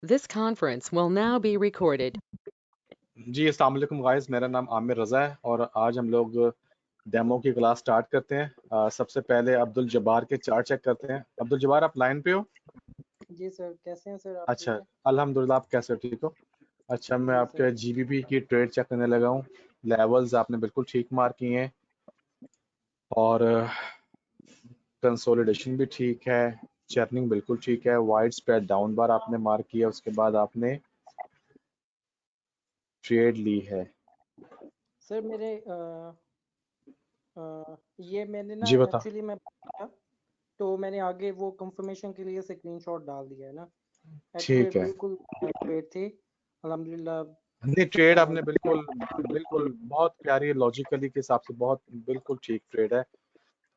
This conference will now be recorded. जी अस्सलाम वालेकुम guys, मेरा नाम आमिर रज़ा है और आज हम लोग डेमो की क्लास स्टार्ट करते हैं। सबसे पहले अब्दुल जब्बार के चार्ट चेक करते हैं। अब्दुल जब्बार, आप लाइन पे हो? जी सर, कैसे हैं सर आप? अच्छा, ठीक है अल्हम्दुलिल्लाह। आप कैसे हो? ठीक हो? अच्छा, मैं जी आपके सर। जीबीपी की ट्रेड चेक करने लगा हूँ। लेवल्स आपने बिल्कुल ठीक मार्क किए हैं और कंसोलिडेशन भी ठीक है, चर्निंग बिल्कुल ठीक है, वाइड स्प्रेड डाउन बार आपने मार्क किया, उसके बाद आपने ट्रेड ली है। सर मेरे ये मैंने ना जी बता। एक्चुअली मैं तो मैंने आगे वो कंफर्मेशन के लिए स्क्रीनशॉट डाल दिया है ना। एक्चुअली ठीक है। बिल्कुल ट्रेड थी अल्हम्दुलिल्लाह। नहीं, ट्रेड अ, आपने बिल्कुल बिल्कुल बहुत प्यारी लॉजिकली के हिसाब से बहुत बिल्कुल ठीक ट्रेड है।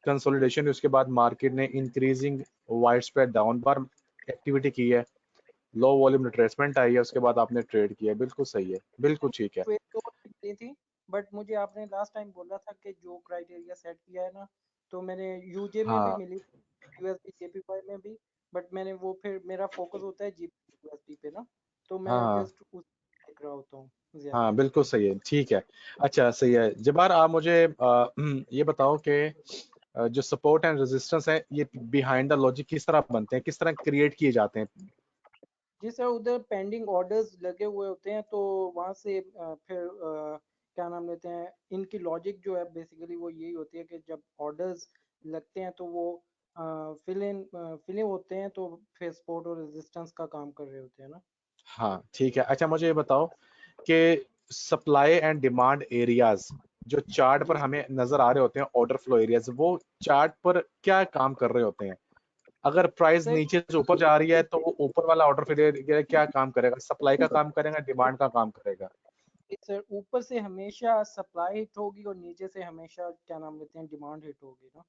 कंसोलिडेशन उसके बाद मार्केट ने इंक्रीजिंग वाइड स्प्रेड डाउन बार एक्टिविटी की है, लो वॉल्यूम रिट्रेसमेंट आई है, उसके बाद आपने ट्रेड किया है। बिल्कुल सही है, बिल्कुल ठीक है। ट्रेड तो मिली थी, बट मुझे आपने लास्ट टाइम बोला था कि जो क्राइटेरिया सेट किया है ना, तो मैंने यूजे में भी हाँ मिली, यूएसडी जेपीवाई में भी, बट मैंने वो फिर मेरा फोकस होता है जीपी यूएसडी पे ना, तो मैं हाँ जस्ट उस देख रहा होता हूँ ज्यादा। हाँ, बिल्कुल सही है, ठीक है। अच्छा, सही है जबार, आप मुझे ये बताओ कि जो सपोर्ट एंड रेजिस्टेंस है ये बिहाइंड द लॉजिक किस तरह बनते हैं, किस तरह क्रिएट किए जाते हैं? जी सर, उधर पेंडिंग ऑर्डर्स लगे हुए होते हैं, तो वहाँ से फिर क्या नाम लेते हैं, इनकी लॉजिक जो है बेसिकली वो यही होती है कि जब ऑर्डर्स लगते हैं तो वो फिल इन होते हैं, तो फिर सपोर्ट और रेजिस्टेंस का काम कर रहे होते हैं ना। हाँ ठीक है। अच्छा, मुझे ये बताओ कि सप्लाई एंड डिमांड एरियाज जो चार्ट पर जी हमें नजर आ रहे होते हैं, ऑर्डर फ्लो एरियाज, वो चार्ट पर क्या काम कर रहे होते हैं? अगर प्राइस सर। नीचे से ऊपर जा रही है तो वो ऊपर वाला ऑर्डर फ्लो एरिया क्या काम करेगा? सप्लाई का काम करेगा, डिमांड का काम करेगा? सर ऊपर से हमेशा सप्लाई हिट होगी और नीचे से हमेशा क्या नाम लेते हैं डिमांड हिट होगी ना।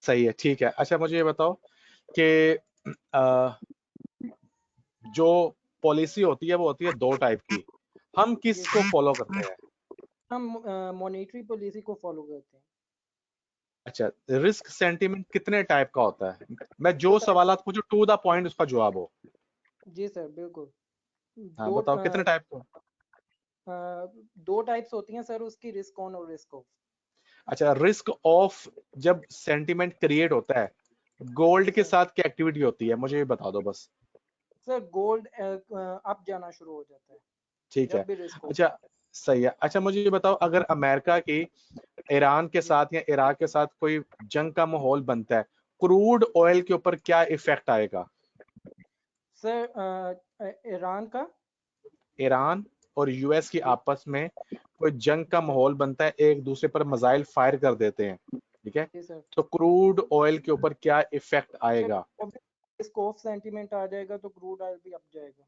सही है, ठीक है। अच्छा, मुझे ये बताओ कि अ, जो पॉलिसी होती है वो होती है दो टाइप की, हम जी किसको सर, फॉलो करते हैं? हम मॉनेटरी पॉलिसी को फॉलो करते हैं। अच्छा, रिस्क सेंटीमेंट कितने टाइप का होता है? मैं दो जो टाइप। सवाल पूछूं टू द पॉइंट उसका जवाब हो। जी सर बिल्कुल। हाँ दो बताओ कितने टाइप का? दो टाइप्स होती हैं सर उसकी, रिस्क ऑन और रिस्क ऑफ। अच्छा, रिस्क ऑफ जब सेंटीमेंट क्रिएट होता है, जी गोल्ड के सर। साथ क्या एक्टिविटी होती है, मुझे ये बता दो बस। सर गोल्ड अप जाना शुरू हो जाता है ठीक है। जब भी रिस्क हो। अच्छा, सही है। अच्छा, मुझे ये बताओ अगर अमेरिका की ईरान के जी साथ या इराक के साथ कोई जंग का माहौल बनता है, क्रूड ऑयल के ऊपर क्या इफेक्ट आएगा? सर ईरान का। ईरान और यूएस की जी आपस में कोई जंग का सर। माहौल बनता है, एक दूसरे पर मिसाइल फायर कर देते हैं, ठीक है, जी सर। तो क्रूड ऑयल के ऊपर क्या इफेक्ट सर आएगा? रिस्क ऑफ सेंटीमेंट आ जाएगा तो क्रूड ऑयल भी अप जाएगा।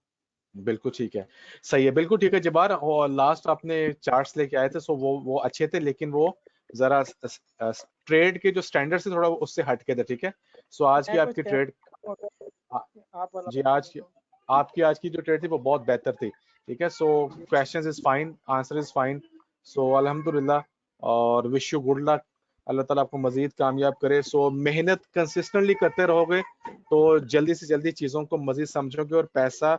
बिल्कुल ठीक है, सही है, बिल्कुल ठीक है जबार। और लास्ट आपने चार्ट्स लेके आए थे, सो वो अच्छे थे, लेकिन वो जरा ट्रेड के जो स्टैंडर्ड से थोड़ा उससे हट के थे, ठीक है। सो आज की मैं कुछ आपकी ट्रेड, कहना, आप वाला जी बता आज दो की तो। आपकी आज की जो ट्रेड थी वो बहुत बेहतर थी, ठीक है। सो जी questions is fine, answer is fine, so अल्हम्दुलिल्लाह, और विश यू गुड लक। अल्लाह ताला आपको मजीद कामयाब करे। सो मेहनत कंसिस्टेंटली करते रहोगे तो जल्दी से जल्दी चीज़ों को मजीद समझोगे और पैसा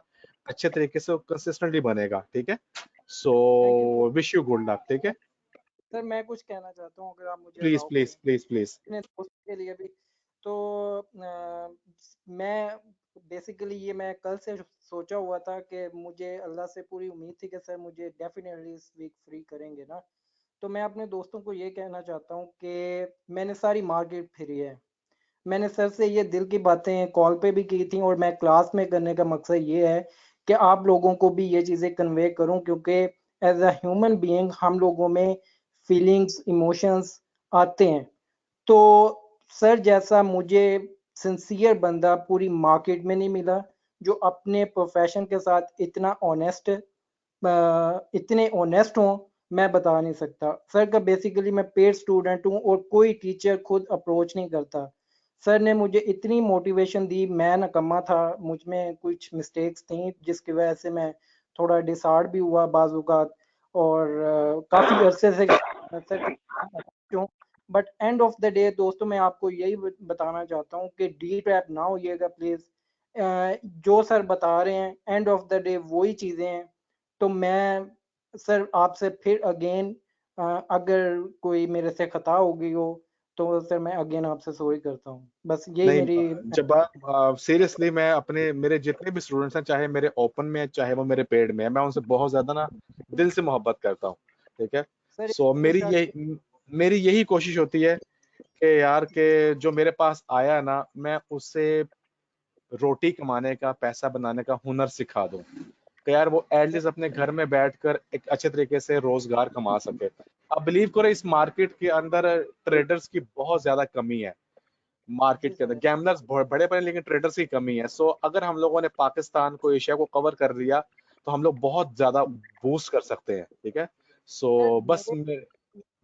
अच्छे तरीके से कंसिस्टेंटली बनेगा, ठीक है। So thank you sir. Wish you good luck, ठीक है। सर मैं कुछ कहना चाहता हूँ, अगर आप मुझे प्लीज अलाउ प्लीज करें प्लीज प्लीज। अपने दोस्तों के लिए भी। तो मैं बेसिकली ये मैं कल से सोचा हुआ था कि मुझे अल्लाह से पूरी उम्मीद थी कि सर मुझे डेफिनेटली इस वीक फ्री करेंगे ना। तो मैं अपने दोस्तों को ये कहना चाहता हूँ कि मैंने सारी मार्केट फिरी है। मैंने सर से ये दिल की बातें कॉल पे भी की थी, और मैं क्लास में करने का मकसद ये है कि आप लोगों को भी ये चीज़ें कन्वे करूं, क्योंकि एज अ ह्यूमन बीइंग हम लोगों में फीलिंग्स इमोशंस आते हैं। तो सर जैसा मुझे सिंसियर बंदा पूरी मार्केट में नहीं मिला, जो अपने प्रोफेशन के साथ इतने ऑनेस्ट हों, मैं बता नहीं सकता सर। का बेसिकली मैं पेड स्टूडेंट हूँ और कोई टीचर खुद अप्रोच नहीं करता। सर ने मुझे इतनी मोटिवेशन दी, मैं नकम्मा था, मुझ में कुछ मिस्टेक्स थी जिसकी वजह से मैं थोड़ा डिसहार्ड भी हुआ बाजुकात, और काफ़ी अरसे से सर हूँ। But end of the day दोस्तों, मैं आपको यही बताना चाहता हूँ कि डी ट्रैप ना होइएगा प्लीज़। जो सर बता रहे हैं एंड ऑफ द डे वही चीजें हैं। तो मैं सर आपसे फिर अगेन अगर कोई मेरे से खता हो गई हो तो सर मैं अगेन आपसे सॉरी करता हूँ, बस यही नहीं, मेरी। जब आप सीरियसली, मैं अपने मेरे जितने भी स्टूडेंट्स हैं, चाहे मेरे ओपन में है चाहे वो मेरे पेड में है, मैं उनसे बहुत ज्यादा ना दिल से मोहब्बत करता हूँ। ठीक है। सर सो हमेशा मेरी यही कोशिश होती है कि यार के जो मेरे पास आया ना, मैं उससे रोटी कमाने का, पैसा बनाने का हुनर सिखा दूं, कि यार वो एटलीस्ट अपने घर में बैठकर एक अच्छे तरीके से रोजगार कमा सके। अब बिलीव करो, इस मार्केट के अंदर ट्रेडर्स की बहुत ज्यादा कमी है। जी मार्केट के अंदर सर। गैमलर्स बड़े बड़े, लेकिन ट्रेडर्स की कमी है। सो अगर हम लोगों ने पाकिस्तान को, एशिया को कवर कर लिया, तो हम लोग बहुत ज्यादा बूस्ट कर सकते हैं। ठीक है। सर सो बस मेरे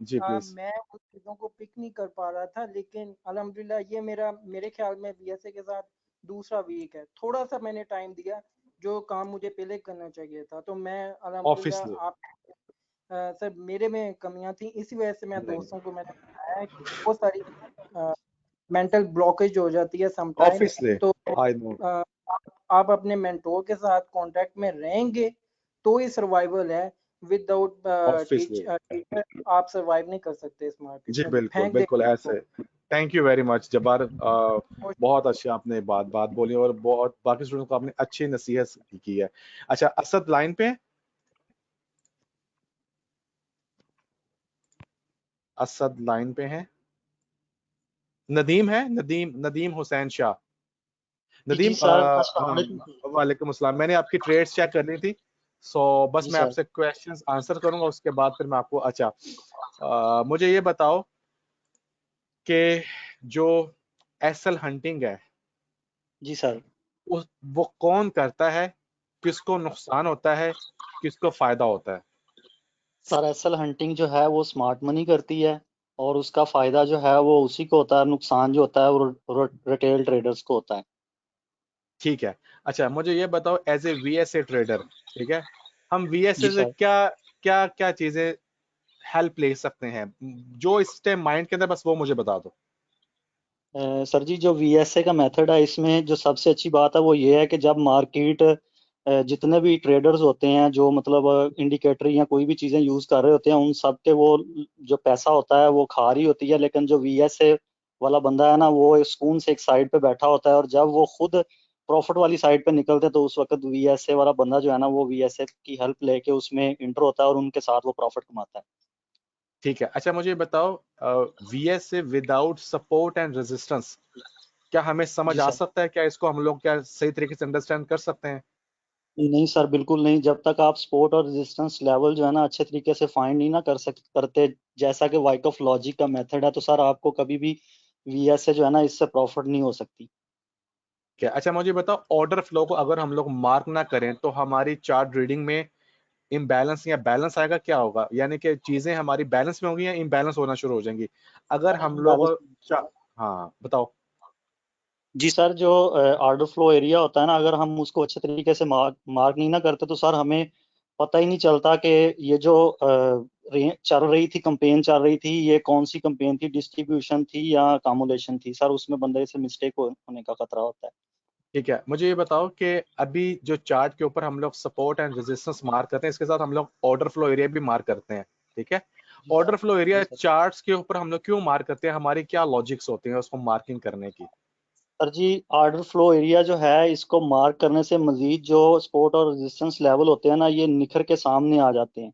जी प्लीज। मैं उस चीज़ों को पिक नहीं कर पा रहा था, लेकिन अल्हम्दुलिल्लाह ये मेरा मेरे ख्याल में बीएसए के साथ दूसरा वीक है। थोड़ा सा मैंने टाइम दिया, जो काम मुझे पहले करना चाहिए था। तो मैं ऑफिस अल्हम्दुलिल्लाह आप सर मेरे में कमियां थी, इसी वजह से मैं नहीं, दोस्तों को मैंने बताया है कि बहुत सारी मेंटल ब्लॉकेज हो जाती है समटाइम। ऑफिस ले, तो आई नो। आप अपने मेंटोर के साथ कांटेक्ट में रहेंगे तो ही सर्वाइवल है। विदाउट ऑफिस ले, टीचर आप सर्वाइव नहीं कर सकते इस मार्केट जी में, बिल्कुल फेंक बिल्कुल देंगे ऐसे। आपको। Thank you very much Jabbar, और बहुत अच्छी आपने बात बात बोली, और बहुत बाकी स्टूडेंट्स को आपने अच्छी नसीहत की है। अच्छा, असद लाइन पे है? असद लाइन पे है? नदीम है, नदीम, नदीम हुसैन शाह। जी जी नदीम, सर, अस्सलाम वालेकुम सर। वालेकुम अस्सलाम। मैंने आपकी ट्रेड्स चेक करनी थी। सो बस जी मैं सर। आपसे क्वेश्चंस आंसर करूंगा, उसके बाद फिर मैं आपको, अच्छा, मुझे ये बताओ कि जो एसएल हंटिंग है, जी सर। वो कौन करता है, किसको नुकसान होता है, किसको फायदा होता है? सर एसएल हंटिंग जो है वो स्मार्ट मनी करती है, और उसका फायदा जो है वो उसी को होता है, नुकसान जो होता है वो रिटेल ट्रेडर्स को होता है। ठीक है। अच्छा, मुझे ये बताओ, एज ए वीएसए ट्रेडर, ठीक है, हम जी वीएसए से सर। क्या क्या क्या चीजें हेल्प ले सकते हैं, जो इस टाइम माइंड के अंदर, बस वो मुझे बता दो। सर जी, जो वीएसए का मेथड है इसमें जो सबसे अच्छी बात है वो ये है कि जब मार्केट जितने भी ट्रेडर्स होते हैं जो मतलब इंडिकेटर या कोई भी चीज़ें यूज़ कर रहे होते हैं, उन सब के वो जो पैसा होता है वो खा रही होती है, लेकिन जो वीएसए वाला बंदा है ना वो सुकून से एक साइड पे बैठा होता है, और जब वो खुद प्रॉफिट वाली साइड पे निकलते हैं तो उस वक्त वीएसए वाला बंदा जो है ना वो वीएसए की हेल्प लेके उसमें इंटर होता है और उनके साथ वो प्रॉफिट कमाता है। ठीक है। अच्छा, मुझे ये बताओ, VSA without support and resistance, क्या हमें समझ जी आ सर। सकता है? क्या इसको हम लोग क्या सही तरीके से अंडरस्टैंड कर सकते हैं? नहीं सर, बिल्कुल नहीं। जब तक आप सपोर्ट और रेजिस्टेंस लेवल जो है ना अच्छे तरीके से फाइंड नहीं ना करते, जैसा कि वाइट ऑफ लॉजिक का मेथड है, तो सर आपको कभी भी वीएसए जो है ना इससे प्रॉफिट नहीं हो सकती। क्या, अच्छा मुझे बताओ, ऑर्डर फ्लो को अगर हम लोग मार्क ना करें तो हमारी चार्ट रीडिंग में इम्बैलेंस या बैलेंस आएगा, क्या होगा? यानी कि चीजें हमारी बैलेंस में होंगी या इम्बैलेंस होना शुरू हो जाएंगी अगर सर हम लोग imbalance- हाँ, बताओ। जी सर, जो ऑर्डर फ्लो एरिया होता है ना, अगर हम उसको अच्छे तरीके से मार्क नहीं ना करते तो सर हमें पता ही नहीं चलता कि ये जो चल रही थी, कंपेन चल रही थी, ये कौन सी कंपेन थी, डिस्ट्रीब्यूशन थी या कामुलेशन थी। सर उसमें बंदे से मिस्टेक होने का खतरा होता है। ठीक है, मुझे ये बताओ कि अभी जो चार्ट के ऊपर हम लोग सपोर्ट एंड रेजिस्टेंस मार्क करते हैं, इसके साथ हम लोग ऑर्डर फ्लो एरिया भी मार्क करते हैं। ठीक है। जी ऑर्डर सर। फ्लो जी एरिया सर। चार्ट्स के ऊपर हम लोग क्यों मार्क करते हैं? हमारी क्या लॉजिक्स होती हैं उसको मार्किंग करने की? सर जी, ऑर्डर फ्लो एरिया जो है इसको मार्क करने से मजीद जो सपोर्ट और रेजिस्टेंस लेवल होते हैं ना, ये निखर के सामने आ जाते हैं।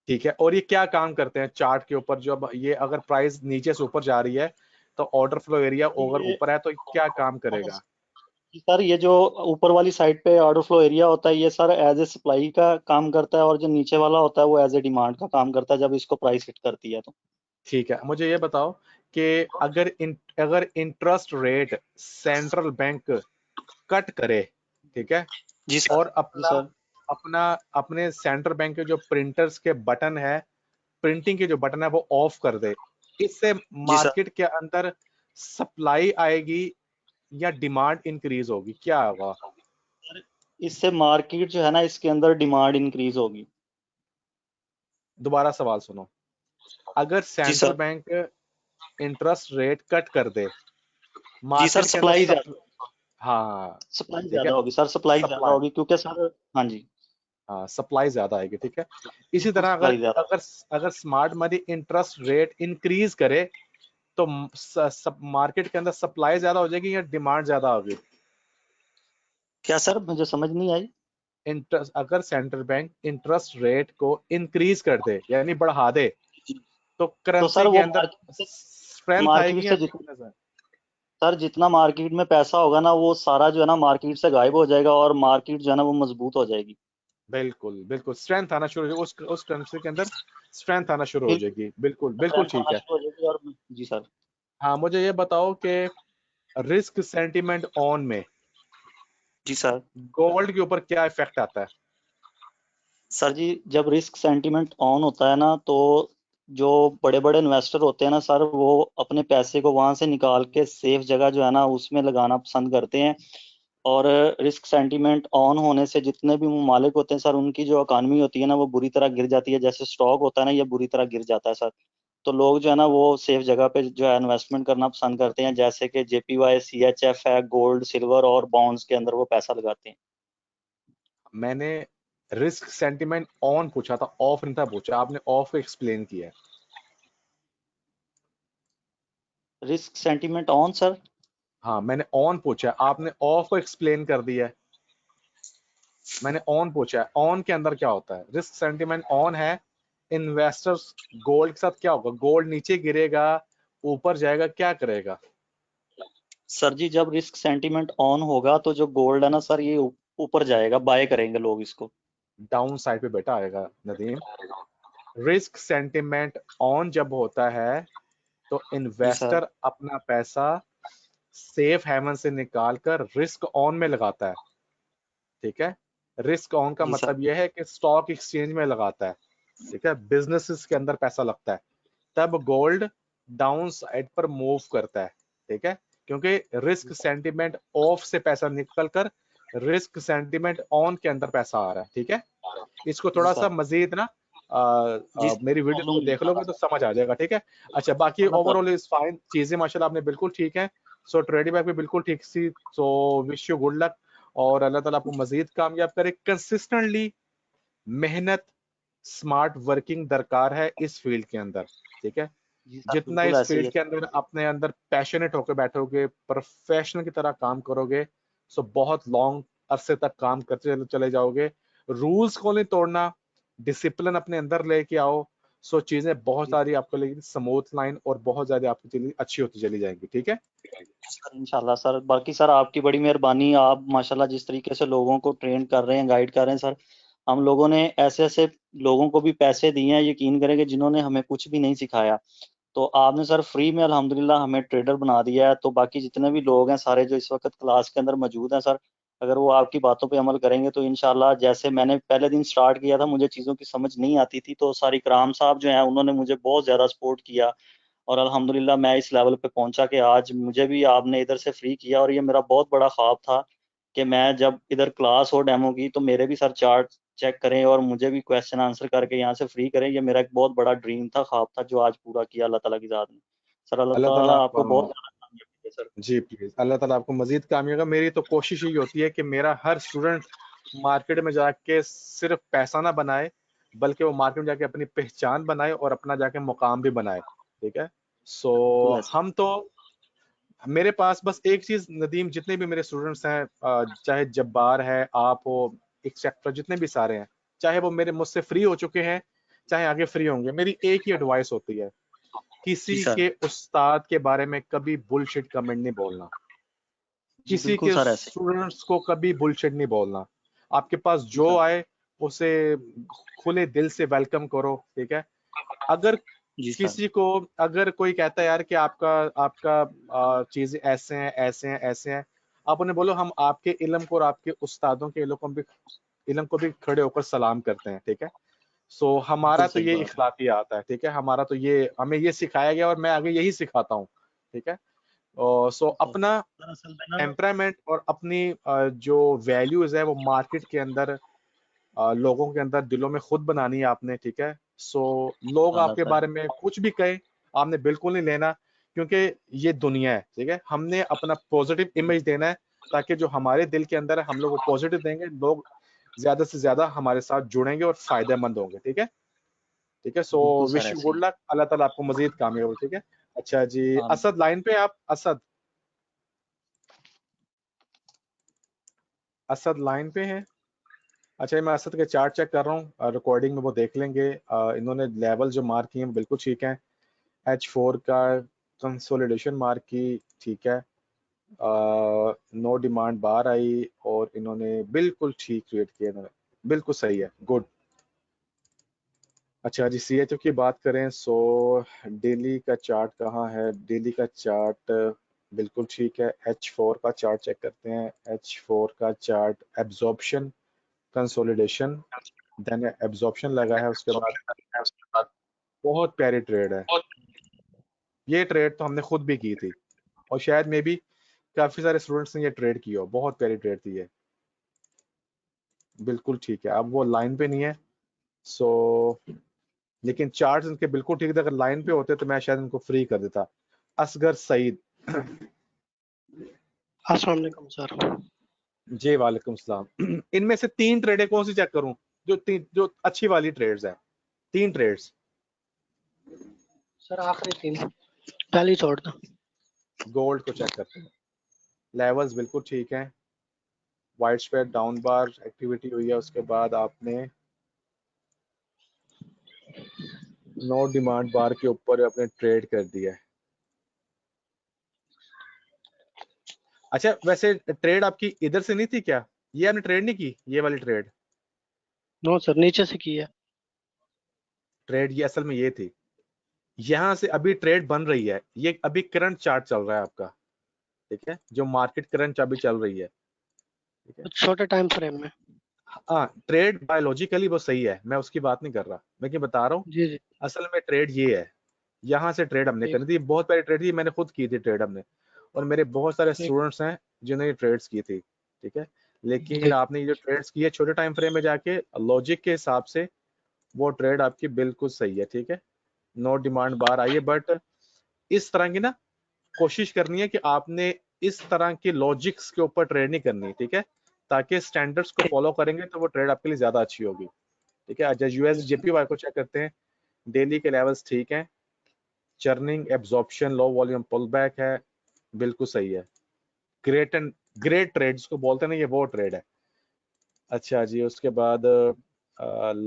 ठीक है, और ये क्या काम करते हैं चार्ट के ऊपर? जब ये अगर प्राइस नीचे से ऊपर जा रही है तो ऑर्डर फ्लो एरिया अगर ये ऊपर है तो क्या काम ऑर्डर करेगा? सर, ये जो ऊपर वाली साइड पे ऑर्डर फ्लो एरिया होता है ये सर एज ए सप्लाई का काम करता है, और जो नीचे वाला होता है वो एज ए डिमांड का काम करता है जब इसको प्राइस हिट करती है तो। ठीक है, मुझे ये बताओ कि अगर interest rate central bank cut करे, ठीक है, जी सर। और जी अपना सर। अपना अपने सेंट्रल बैंक के जो प्रिंटर्स के बटन है, प्रिंटिंग के जो बटन है वो ऑफ कर दे, इससे जी सर। मार्केट के अंदर सप्लाई आएगी या डिमांड इंक्रीज होगी, क्या होगा? इससे मार्केट जो है ना इसके अंदर डिमांड इंक्रीज होगी। दोबारा सवाल सुनो। अगर जी central sir. Bank interest rate cut कर दे, जी सर, मार्केट के अंदर सप्लाई ज्यादा हाँ सप्लाई ठीक ज्यादा है, होगी सर, सप्लाई ज्यादा सप्लाई, होगी क्योंकि सर, हाँ जी, हाँ सप्लाई ज्यादा आएगी, ठीक है। इसी बिल्कुल तरह अगर सप्लाई ज्यादा अगर अगर smart money interest rate increase करे तो मार्केट के अंदर सप्लाई ज्यादा हो जाएगी या डिमांड ज्यादा होगी? क्या सर, मुझे समझ नहीं आई। इंटरेस्ट, अगर सेंट्रल बैंक इंटरेस्ट रेट को इंक्रीज कर दे यानी बढ़ा दे तो तो करेंसी सर के वो अंदर स्ट्रेंथ मार्केट आएगी या से वीकनेस है? सर जितना मार्केट में पैसा होगा ना, वो सारा जो है ना मार्केट से गायब हो जाएगा और मार्केट जो है ना वो मजबूत हो जाएगी। बिल्कुल बिल्कुल, स्ट्रेंथ आना शुरू हो जाएगी, उस करेंसी के अंदर स्ट्रेंथ आना शुरू हो बिल्कुल जाएगी, बिल्कुल बिल्कुल स्ट्रेंथ ठीक आना है। शुरू हो जाएगी। और जी सर। हाँ मुझे ये बताओ कि रिस्क सेंटीमेंट ऑन में जी सर। गोल्ड के ऊपर क्या इफेक्ट आता है? सर जी, जब रिस्क सेंटीमेंट ऑन होता है ना, तो जो बड़े बड़े इन्वेस्टर होते हैं ना सर, वो अपने पैसे को वहां से निकाल के सेफ जगह जो है ना उसमें लगाना पसंद करते हैं। और रिस्क सेंटीमेंट ऑन होने से जितने भी ममालिक होते हैं सर, उनकी जो इकॉनमी होती है ना वो बुरी तरह गिर जाती है। जैसे स्टॉक होता है ना, ये बुरी तरह गिर जाता है सर। तो लोग जो है ना वो सेफ जगह पे जो है इन्वेस्टमेंट करना पसंद करते हैं, जैसे कि JPY CHF है, गोल्ड सिल्वर और बॉन्ड्स के अंदर वो पैसा लगाते हैं। मैंने रिस्क सेंटीमेंट ऑन पूछा था, ऑफ नहीं था पूछा, आपने ऑफ एक्सप्लेन किया है। Risk sentiment on sir. हाँ मैंने ऑन पूछा है, आपने ऑफ एक्सप्लेन कर दिया है। मैंने ऑन पूछा है, ऑन के अंदर क्या होता है? रिस्क सेंटीमेंट ऑन है, इन्वेस्टर्स गोल्ड के साथ क्या होगा? गोल्ड नीचे गिरेगा, ऊपर जाएगा, क्या करेगा? सर जी, जब रिस्क सेंटीमेंट ऑन होगा तो जो गोल्ड है ना सर, ये ऊपर जाएगा, बाय करेंगे लोग इसको। डाउन साइड पे बेटा आएगा नदीम। रिस्क सेंटीमेंट ऑन जब होता है तो जी सर। इन्वेस्टर अपना पैसा सेफ हेवन से निकाल कर रिस्क ऑन में लगाता है, ठीक है। रिस्क ऑन का जी सर। मतलब यह है कि स्टॉक एक्सचेंज में लगाता है, ठीक है, बिजनेसेस के अंदर पैसा लगता है। तब गोल्ड डाउन साइड पर मूव करता है, ठीक है, क्योंकि रिस्क सेंटीमेंट ऑफ से पैसा निकल कर रिस्क सेंटीमेंट ऑन के अंदर पैसा आ रहा है, ठीक है। इसको जी थोड़ा सा सर। मजीद ना जी मेरी वीडियो को प्रॉब्लम देख लोगे तो समझ आ जाएगा, ठीक है। अच्छा बाकी अल्लाह ताला। ओवरऑल इज फाइन, चीजें माशाल्लाह आपने बिल्कुल ठीक है। सो ट्रेडिंग बैग भी बिल्कुल ठीक सी। So wish you good luck और अल्लाह ताला आपको मजीद कामयाब करे। कंसिस्टेंटली मेहनत, स्मार्ट वर्किंग दरकार है इस फील्ड के अंदर, ठीक है। जी सर, जितना बिल्कुल इस ऐसे ही फील्ड है। के अंदर अपने अंदर पैशनेट होकर बैठोगे, प्रोफेशनल की तरह काम करोगे, सो बहुत लॉन्ग अरसे तक काम करते चले जाओगे। रूल्स को नहीं तोड़ना, डिसिप्लिन अपने अंदर लेके आओ, सो चीजें बहुत जी सारी आपको लगेगी स्मूथ लाइन और बहुत ज्यादा आपकी चीजें अच्छी होती चली जाएंगी, ठीक है। सर, इंशाल्लाह सर। बाकी सर आपकी बड़ी मेहरबानी, आप माशाल्लाह जिस तरीके से लोगों को ट्रेन कर रहे हैं, गाइड कर रहे हैं सर। हम लोगों ने ऐसे ऐसे लोगों को भी पैसे दिए हैं, यकीन करेंगे, जिन्होंने हमें कुछ भी नहीं सिखाया। तो आपने सर फ्री में अल्हम्दुलिल्लाह हमें ट्रेडर बना दिया है। तो बाकी जितने भी लोग हैं सारे जो इस वक्त क्लास के अंदर मौजूद हैं सर, अगर वो आपकी बातों पे अमल करेंगे तो इंशाल्लाह, जैसे मैंने पहले दिन स्टार्ट किया था, मुझे चीज़ों की समझ नहीं आती थी, तो सारी इकराम साहब जो हैं उन्होंने मुझे बहुत ज़्यादा सपोर्ट किया। और अल्हम्दुलिल्लाह मैं इस लेवल पे पहुंचा कि आज मुझे भी आपने इधर से फ्री किया। और ये मेरा बहुत बड़ा ख्वाब था कि मैं जब इधर क्लास हो डेमो की, तो मेरे भी सर चार्ट चेक करें और मुझे भी क्वेश्चन आंसर करके यहाँ से फ्री करें। ये मेरा एक बहुत बड़ा ड्रीम था, ख्वाब था, जो आज पूरा किया अल्लाह ताला की ज़ात ने। सर अल्लाह अल्लाह ताला ताला आपको, आपको बहुत ज़्यादा कामयाबी दे सर। जी प्लीज, अल्लाह ताला आपको मजीद कामयाबी। मेरी तो कोशिश यही होती है कि मेरा हर स्टूडेंट मार्केट में जाके सिर्फ पैसा ना बनाए, बल्कि वो मार्केट में जाके अपनी पहचान बनाए और अपना जाके मुकाम भी बनाए, ठीक है। सो बिल्कुल ऐसे। हम तो, मेरे पास बस एक चीज नदीम, जितने भी मेरे स्टूडेंट्स हैं, चाहे जब्बार है, आप हो, एक्सेट्रा जितने भी सारे हैं, चाहे वो मेरे मुझसे फ्री हो चुके हैं, चाहे आगे फ्री होंगे, मेरी एक ही एडवाइस होती है, जी किसी सर। के उस्ताद के बारे में कभी बुलशिट कमेंट नहीं बोलना, जी किसी बिल्कुल के सर ऐसे। स्टूडेंट्स को कभी बुलशिट नहीं बोलना। आपके पास जी जो सर। आए उसे खुले दिल से वेलकम करो, ठीक है। अगर जी सर। किसी को, अगर कोई कहता है यार कि आपका आपका चीजें ऐसे हैं ऐसे हैं ऐसे हैं, आप उन्हें बोलो हम आपके इल्म को और आपके उस्तादों के इल्म को भी खड़े होकर सलाम करते हैं, ठीक है। सो बिल्कुल हमारा तो सही ये बात। इखलाकियात है, ठीक है, हमारा तो ये, हमें ये सिखाया गया और मैं आगे यही सिखाता हूँ, ठीक है। सो जी सर। अपना सर असल में ना। टेम्परामेंट और अपनी जो वैल्यूज है वो मार्केट के अंदर, लोगों के अंदर दिलों में खुद बनानी है आपने, ठीक है। सो लोग इंशाल्लाह आपके सर। बारे में कुछ भी कहें, आपने बिल्कुल नहीं लेना, क्योंकि ये दुनिया है, ठीक है। हमने अपना पॉजिटिव इमेज देना है, ताकि जो हमारे दिल के अंदर है हम लोग वो पॉजिटिव देंगे, लोग ज्यादा से ज्यादा हमारे साथ जुड़ेंगे और फायदेमंद होंगे, ठीक है। ठीक है, सो बिल्कुल सर विश यू ऐसे गुड ही। लक, अल्लाह ताला आपको मजीद कामयाब हो, ठीक है। अच्छा जी, आमीन। असद लाइन पे आप, असद, असद लाइन पे हैं। अच्छा, मैं असद के चार्ट चेक कर रहा हूँ, रिकॉर्डिंग में वो देख लेंगे। इन्होंने लेवल जो मार्क किए हैं बिल्कुल ठीक है। H4 का कंसोलिडेशन मार्क की, ठीक है। नो डिमांड बार आई और इन्होंने बिल्कुल ठीक ट्रेड किया, इन्होंने बिल्कुल सही है, गुड। अच्छा जी, CHF की बात करें, सो डेली का चार्ट कहाँ है, डेली का चार्ट बिल्कुल ठीक है। H4 का चार्ट चेक करते हैं। H4 का chart absorption, consolidation, then absorption लगा है, उसके बाद बहुत प्यारी ट्रेड है। ये ट्रेड तो हमने खुद भी की थी और शायद मे भी काफी सारे स्टूडेंट्स ने ये ट्रेड की हो, बहुत प्यारी ट्रेड थी ये, बिल्कुल ठीक है। अब वो लाइन पे नहीं है, सो लेकिन चार्ट्स इनके बिल्कुल ठीक थे। अगर लाइन पे होते तो मैं शायद इनको फ्री कर देता। असगर सईद, अस्सलाम वालेकुम सर। जी वालेकुम सलाम। इनमें से 3 ट्रेडें कौन सी चेक करूं, जो अच्छी वाली ट्रेड्स है, 3 ट्रेड्स। सर आखिरी 3 पहली छोड़ दो। गोल्ड को चेक करते हैं, लेवल्स बिल्कुल ठीक है। वाइड स्प्रेड डाउन बार एक्टिविटी हुई है, उसके बाद आपने नो डिमांड बार के ऊपर अपने ट्रेड कर दिया है। अच्छा, वैसे ट्रेड आपकी इधर से नहीं थी क्या, ये आपने ट्रेड नहीं की, ये वाली ट्रेड? नो सर, नीचे से की है। ट्रेड ये असल में ये थी, यहां से अभी ट्रेड बन रही है, ये अभी करंट चार्ट चल रहा है आपका, ठीक है, जो मार्केट करंट अभी चल रही है, ठीक है। छोटे टाइम फ्रेम में। हाँ, ट्रेड बायोलॉजिकली वो सही है, मैं उसकी बात नहीं कर रहा, मैं क्या बता रहा हूँ, जी जी। असल में ट्रेड ये है, यहाँ से ट्रेड हमने ठीक करी थी, बहुत प्यारी ट्रेड थी, मैंने खुद की थी ट्रेड हमने, और मेरे बहुत सारे ठीक। स्टूडेंट्स हैं जिन्होंने ट्रेड्स की थी, ठीक है। लेकिन जी आपने ये जो ट्रेड्स की है छोटे टाइम फ्रेम में जाके, लॉजिक के हिसाब से वो ट्रेड आपकी बिल्कुल सही है, ठीक है। नो डिमांड बार आई है, बट इस तरह की ना कोशिश करनी है कि आपने इस तरह के लॉजिक्स के ऊपर ट्रेड नहीं करनी, ठीक है, ताकि स्टैंडर्ड्स को ठीक। फॉलो करेंगे तो वो ट्रेड आपके लिए ज्यादा अच्छी होगी, ठीक है। अच्छा, यूएस ठीक सर। जेपीवाई को चेक करते हैं, डेली के लेवल्स ठीक हैं, churning absorption low volume pull back है, बिल्कुल सही है। ग्रेट एंड ग्रेट ट्रेड जिसको बोलते हैं ना, ये वो ट्रेड है। अच्छा जी, उसके बाद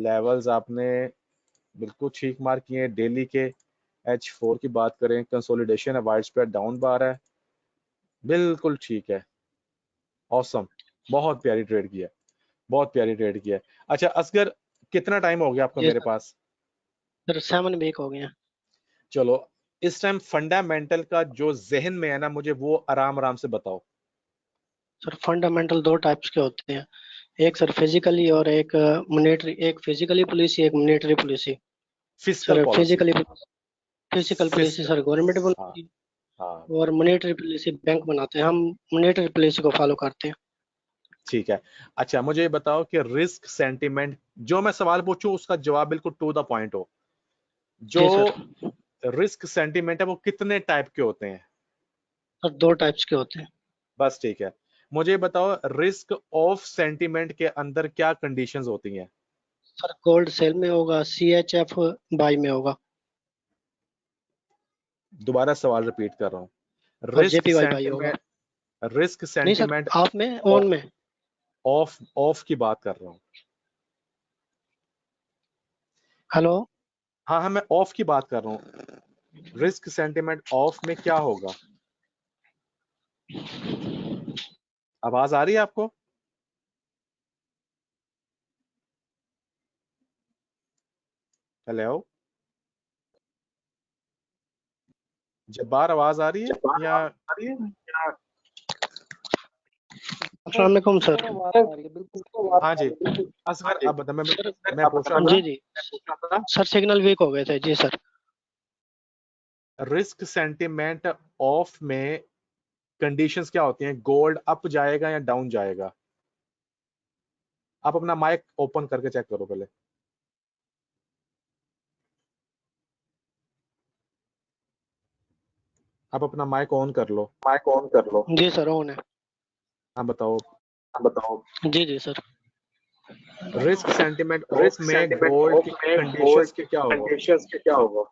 लेवल्स आपने बिल्कुल ठीक मार्क किए हैं। डेली के H4 की बात करें, कंसोलिडेशन है, वाइड स्प्रेड डाउन बार है, बिल्कुल ठीक है, ऑसम, बहुत प्यारी ट्रेड की है, बहुत प्यारी ट्रेड की है। अच्छा असगर, कितना टाइम हो गया आपको जी मेरे सर। पास? सर 7 वीक हो गए हैं। चलो, इस टाइम फंडामेंटल का जो जहन में है ना, मुझे वो आराम आराम से बताओ। सर फंडामेंटल 2 टाइप्स के होते हैं, एक सर फिजिकली और एक मॉनेटरी। एक फिजिकली पॉलिसी, एक monetary policy. Physical sir policy, physically physical policy physical, sir government हाँ बनाती हाँ, है और मॉनेटरी पॉलिसी बैंक बनाते हैं। हम मॉनेटरी पॉलिसी को फॉलो करते हैं। ठीक है। अच्छा, मुझे ये बताओ कि रिस्क सेंटीमेंट, जो मैं सवाल पूछूं उसका जवाब बिल्कुल टू द पॉइंट हो। जो जी सर। रिस्क सेंटीमेंट है वो कितने टाइप के होते हैं? सर 2 टाइप्स के होते हैं। बस ठीक है। मुझे बताओ, रिस्क ऑफ सेंटीमेंट के अंदर क्या कंडीशंस होती हैं? सर गोल्ड सेल में होगा, CHF बाई में होगा दोबारा सवाल रिपीट कर रहा हूँ, और रिस्क JPY बाई होगा। सेंटीमेंट, रिस्क नहीं सर, सेंटीमेंट ऑफ में, ऑन में। ऑफ, ऑफ की बात कर रहा हूँ। हेलो। हाँ हाँ, मैं ऑफ की बात कर रहा हूँ, रिस्क सेंटीमेंट ऑफ में क्या होगा? आवाज आ रही है आपको? हेलो, जब्बार, आवाज आ रही है या? अस्सलाम वालेकुम सर। सर आवाज आ रही है, बिल्कुल हाँ जी, असगर अब बता, मैं पूछ रहा जी था, जी। सर सिग्नल वीक हो गए थे जी सर। रिस्क सेंटीमेंट ऑफ में कंडीशंस क्या होती हैं? गोल्ड अप जाएगा या डाउन जाएगा? आप अपना माइक ओपन करके चेक करो पहले। आप अपना माइक ऑन कर लो। जी सर, ऑन है। हाँ बताओ। जी जी सर। रिस्क सेंटिमेंट ऑफ में गोल्ड की कंडीशंस के क्या होगा?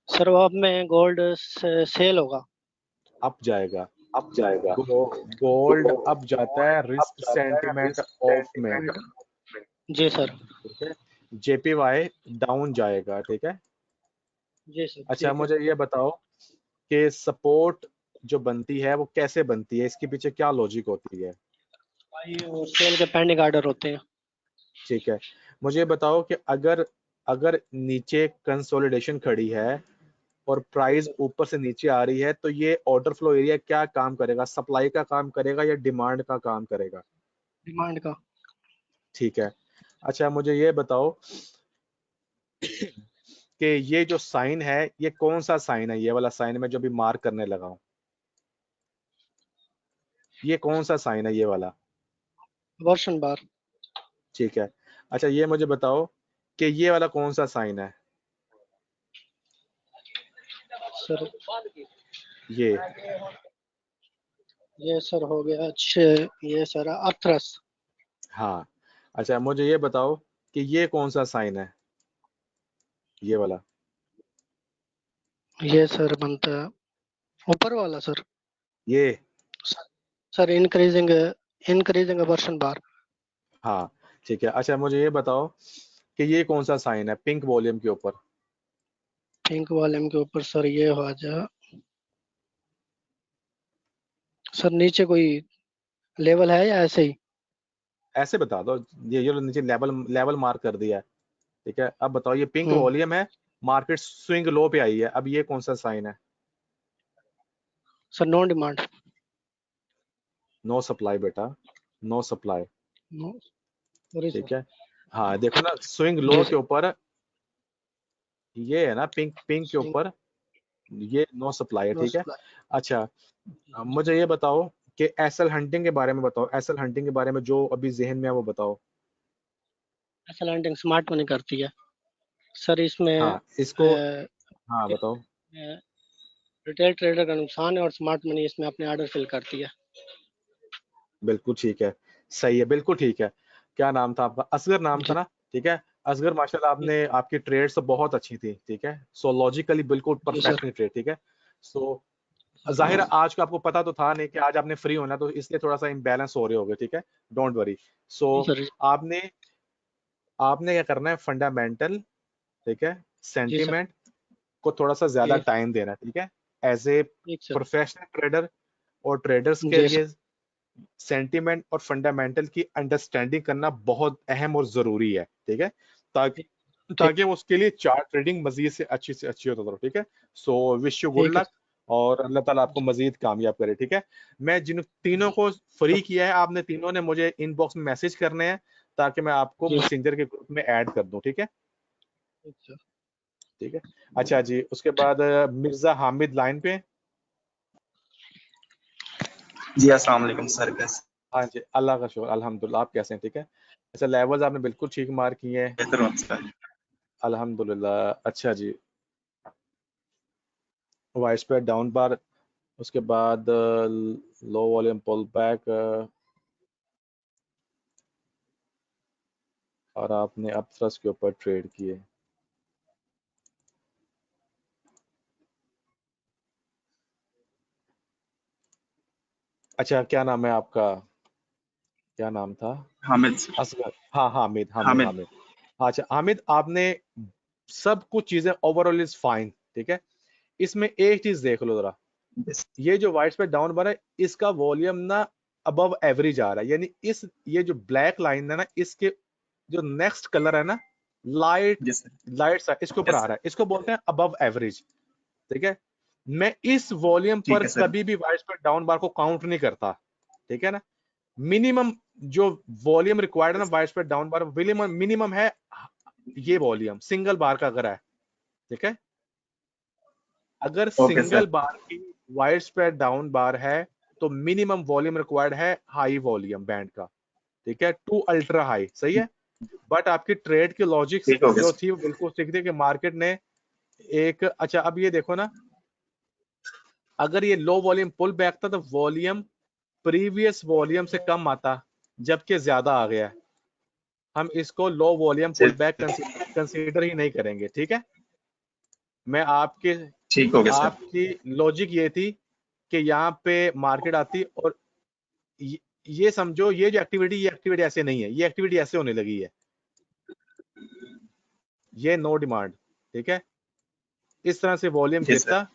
सर वो अब में गोल्ड सेल होगा। अप जाएगा। गोल्ड अप जाता है रिस्क सेंटिमेंट ऑफ में, जी सर। ठीक है। जेपीवाई डाउन जाएगा, ठीक है। जी सर अच्छा ठीक है। मुझे ये बताओ कि सपोर्ट जो बनती है वो कैसे बनती है, इसके पीछे क्या लॉजिक होती है? और सेल के पेंडिंग ऑर्डर होते हैं। ठीक है, मुझे ये बताओ कि अगर अगर नीचे कंसोलिडेशन खड़ी है और प्राइस ऊपर से नीचे आ रही है तो ये ऑर्डर फ्लो एरिया क्या काम करेगा? सप्लाई का काम करेगा या डिमांड का काम करेगा? डिमांड का। ठीक है। अच्छा मुझे ये बताओ कि ये जो साइन है ये कौन सा साइन है? ये वाला साइन मैं जो भी मार्क करने लगा हूं, ये कौन सा साइन है ये वाला? वर्शन बार। ठीक है। अच्छा ये मुझे बताओ कि ये वाला कौन सा साइन है? सर ये सर हो गया। अच्छे, ये सर अर्थरस। हाँ। अच्छा मुझे ये बताओ कि ये कौन सा साइन है? ये वाला। ये सर बनता है ऊपर वाला सर। ये सर इंक्रीजिंग वर्शन बार। हाँ ठीक है। अच्छा मुझे ये बताओ कि ये कौन सा साइन है पिंक वॉल्यूम के ऊपर? पिंक वॉल्यूम के ऊपर सर ये हो जा सर, नीचे कोई लेवल है या ऐसे ही? ऐसे बता दो। ये लो नीचे लेवल मार्क कर दिया है, ठीक है। अब बताओ ये पिंक हम्म वॉल्यूम है, मार्केट स्विंग लो पे आई है, अब ये कौन सा साइन है? Sir non demand. No supply बेटा, नो सप्लाई, सॉरी ठीक सर। है। हाँ देखो ना स्विंग जी लो के सर। ऊपर ये है ना, पिंक पिंक के ऊपर ये नो सप्लाई है, नो ठीक है। सप्लाई। अच्छा मुझे ये बताओ कि एसएल हंटिंग के बारे में बताओ, एसएल हंटिंग के बारे में जो अभी जहन में है वो बताओ। एसएल हंटिंग स्मार्ट मनी करती है सर। इसमें हाँ इसको, हाँ बताओ। रिटेल ट्रेडर का नुकसान है और स्मार्ट मनी इसमें अपने ऑर्डर फिल करती है। बिल्कुल ठीक है, सही है, बिल्कुल ठीक है। क्या नाम था आपका? असगर नाम था जी ना, ठीक है। असगर माशाल्लाह आपने, आपकी ट्रेड्स तो बहुत अच्छी थी, ठीक है। सो लॉजिकली बिल्कुल जी सर। परफेक्ट ट्रेड, ठीक है। सो जाहिर है आज का आपको पता तो था नहीं कि आज आपने फ्री होना, तो इसलिए थोड़ा सा इम्बैलेंस हो रहे होगे, ठीक है। Don't worry. सो जी सर। आपने आपने क्या करना है, फंडामेंटल, ठीक है, जी सर। सेंटीमेंट को थोड़ा सा ज्यादा ये टाइम देना है, ठीक है। एज ए ठीक सर। प्रोफेशनल ट्रेडर और ट्रेडर्स के जी सर। लिए सेंटीमेंट और फंडामेंटल की अंडरस्टैंडिंग करना बहुत अहम और जरूरी है, ठीक है। ताकि ठीक ताकि वो उसके लिए चार्ट ट्रेडिंग मजीद से अच्छी होता रहो, ठीक है। सो विश यू गुड ठीक है। लक और अल्लाह ताला आपको मजीद कामयाब करे, ठीक है। मैं जिन तीनों को फ्री किया है, आपने तीनों ने मुझे इनबॉक्स में मैसेज करने हैं ताकि मैं आपको जी मैसेंजर के ग्रुप में ऐड कर दूं, ठीक है। ठीक सर। ठीक है। अच्छा जी, उसके बाद मिर्जा हामिद लाइन पे। जी अस्सलाम वालेकुम सर, कैसे? हाँ जी, अल्लाह का शुक्र, अल्हम्दुलिल्लाह। आप कैसे हैं? ठीक है। अच्छा लेवल्स आपने बिल्कुल ठीक मार्क किए हैं, बेहतर हूँ सर। अल्हम्दुलिल्लाह। अच्छा जी, वाइड स्प्रेड डाउन बार, उसके बाद लो वॉल्यूम पुल बैक, और आपने अप थ्रस्ट के ऊपर ट्रेड किए। अच्छा क्या नाम है आपका? क्या नाम था? हामिद सर। असगर, हाँ हामिद, हामिद हामिद। हामिद। अच्छा हामिद, आपने सब कुछ चीजें ओवरऑल इज फाइन, ठीक है। इसमें एक चीज देख लो जरा, Yes. ये जो वाइड स्प्रेड डाउन बार है इसका वॉल्यूम ना अबव एवरेज आ रहा है, यानी इस ये जो ब्लैक लाइन है ना, इसके जो नेक्स्ट कलर है ना, लाइट Yes, sir. लाइट सा इसके ऊपर Yes, आ sir. रहा है, इसको बोलते हैं अबव एवरेज, ठीक है। मैं इस वॉल्यूम ठीक पर है सर। कभी भी वाइड स्प्रेड डाउन बार को काउंट नहीं करता, ठीक है ना। मिनिमम जो वॉल्यूम रिक्वायर्ड है ना Yes, वाइड स्प्रेड डाउन बार, मिनिमम है ये वॉल्यूम सिंगल बार का अगर है, ठीक है। अगर ओके सिंगल सर। बार की वाइड स्प्रेड डाउन बार है तो मिनिमम वॉल्यूम रिक्वायर्ड है हाई वॉल्यूम बैंड का, ठीक है, टू अल्ट्रा हाई, सही है। बट आपकी ट्रेड की लॉजिक्स ठीक हो गया जो सर। थी वो बिल्कुल ठीक थी कि मार्केट ने एक, अच्छा अब ये देखो ना, अगर ये लो वॉल्यूम पुल बैक था तो वॉल्यूम प्रीवियस वॉल्यूम से कम आता, जबकि ज्यादा आ गया। हम इसको low volume pull back consider ही नहीं करेंगे, ठीक है। मैं ठीक हो गया सर। आपकी लॉजिक ये थी कि यहाँ पे मार्केट आती और ये समझो ये जो एक्टिविटी, ये एक्टिविटी ऐसे नहीं है, ये एक्टिविटी ऐसे होने लगी है, ये नो डिमांड, ठीक है। इस तरह से वॉल्यूम जी सर। गिरता,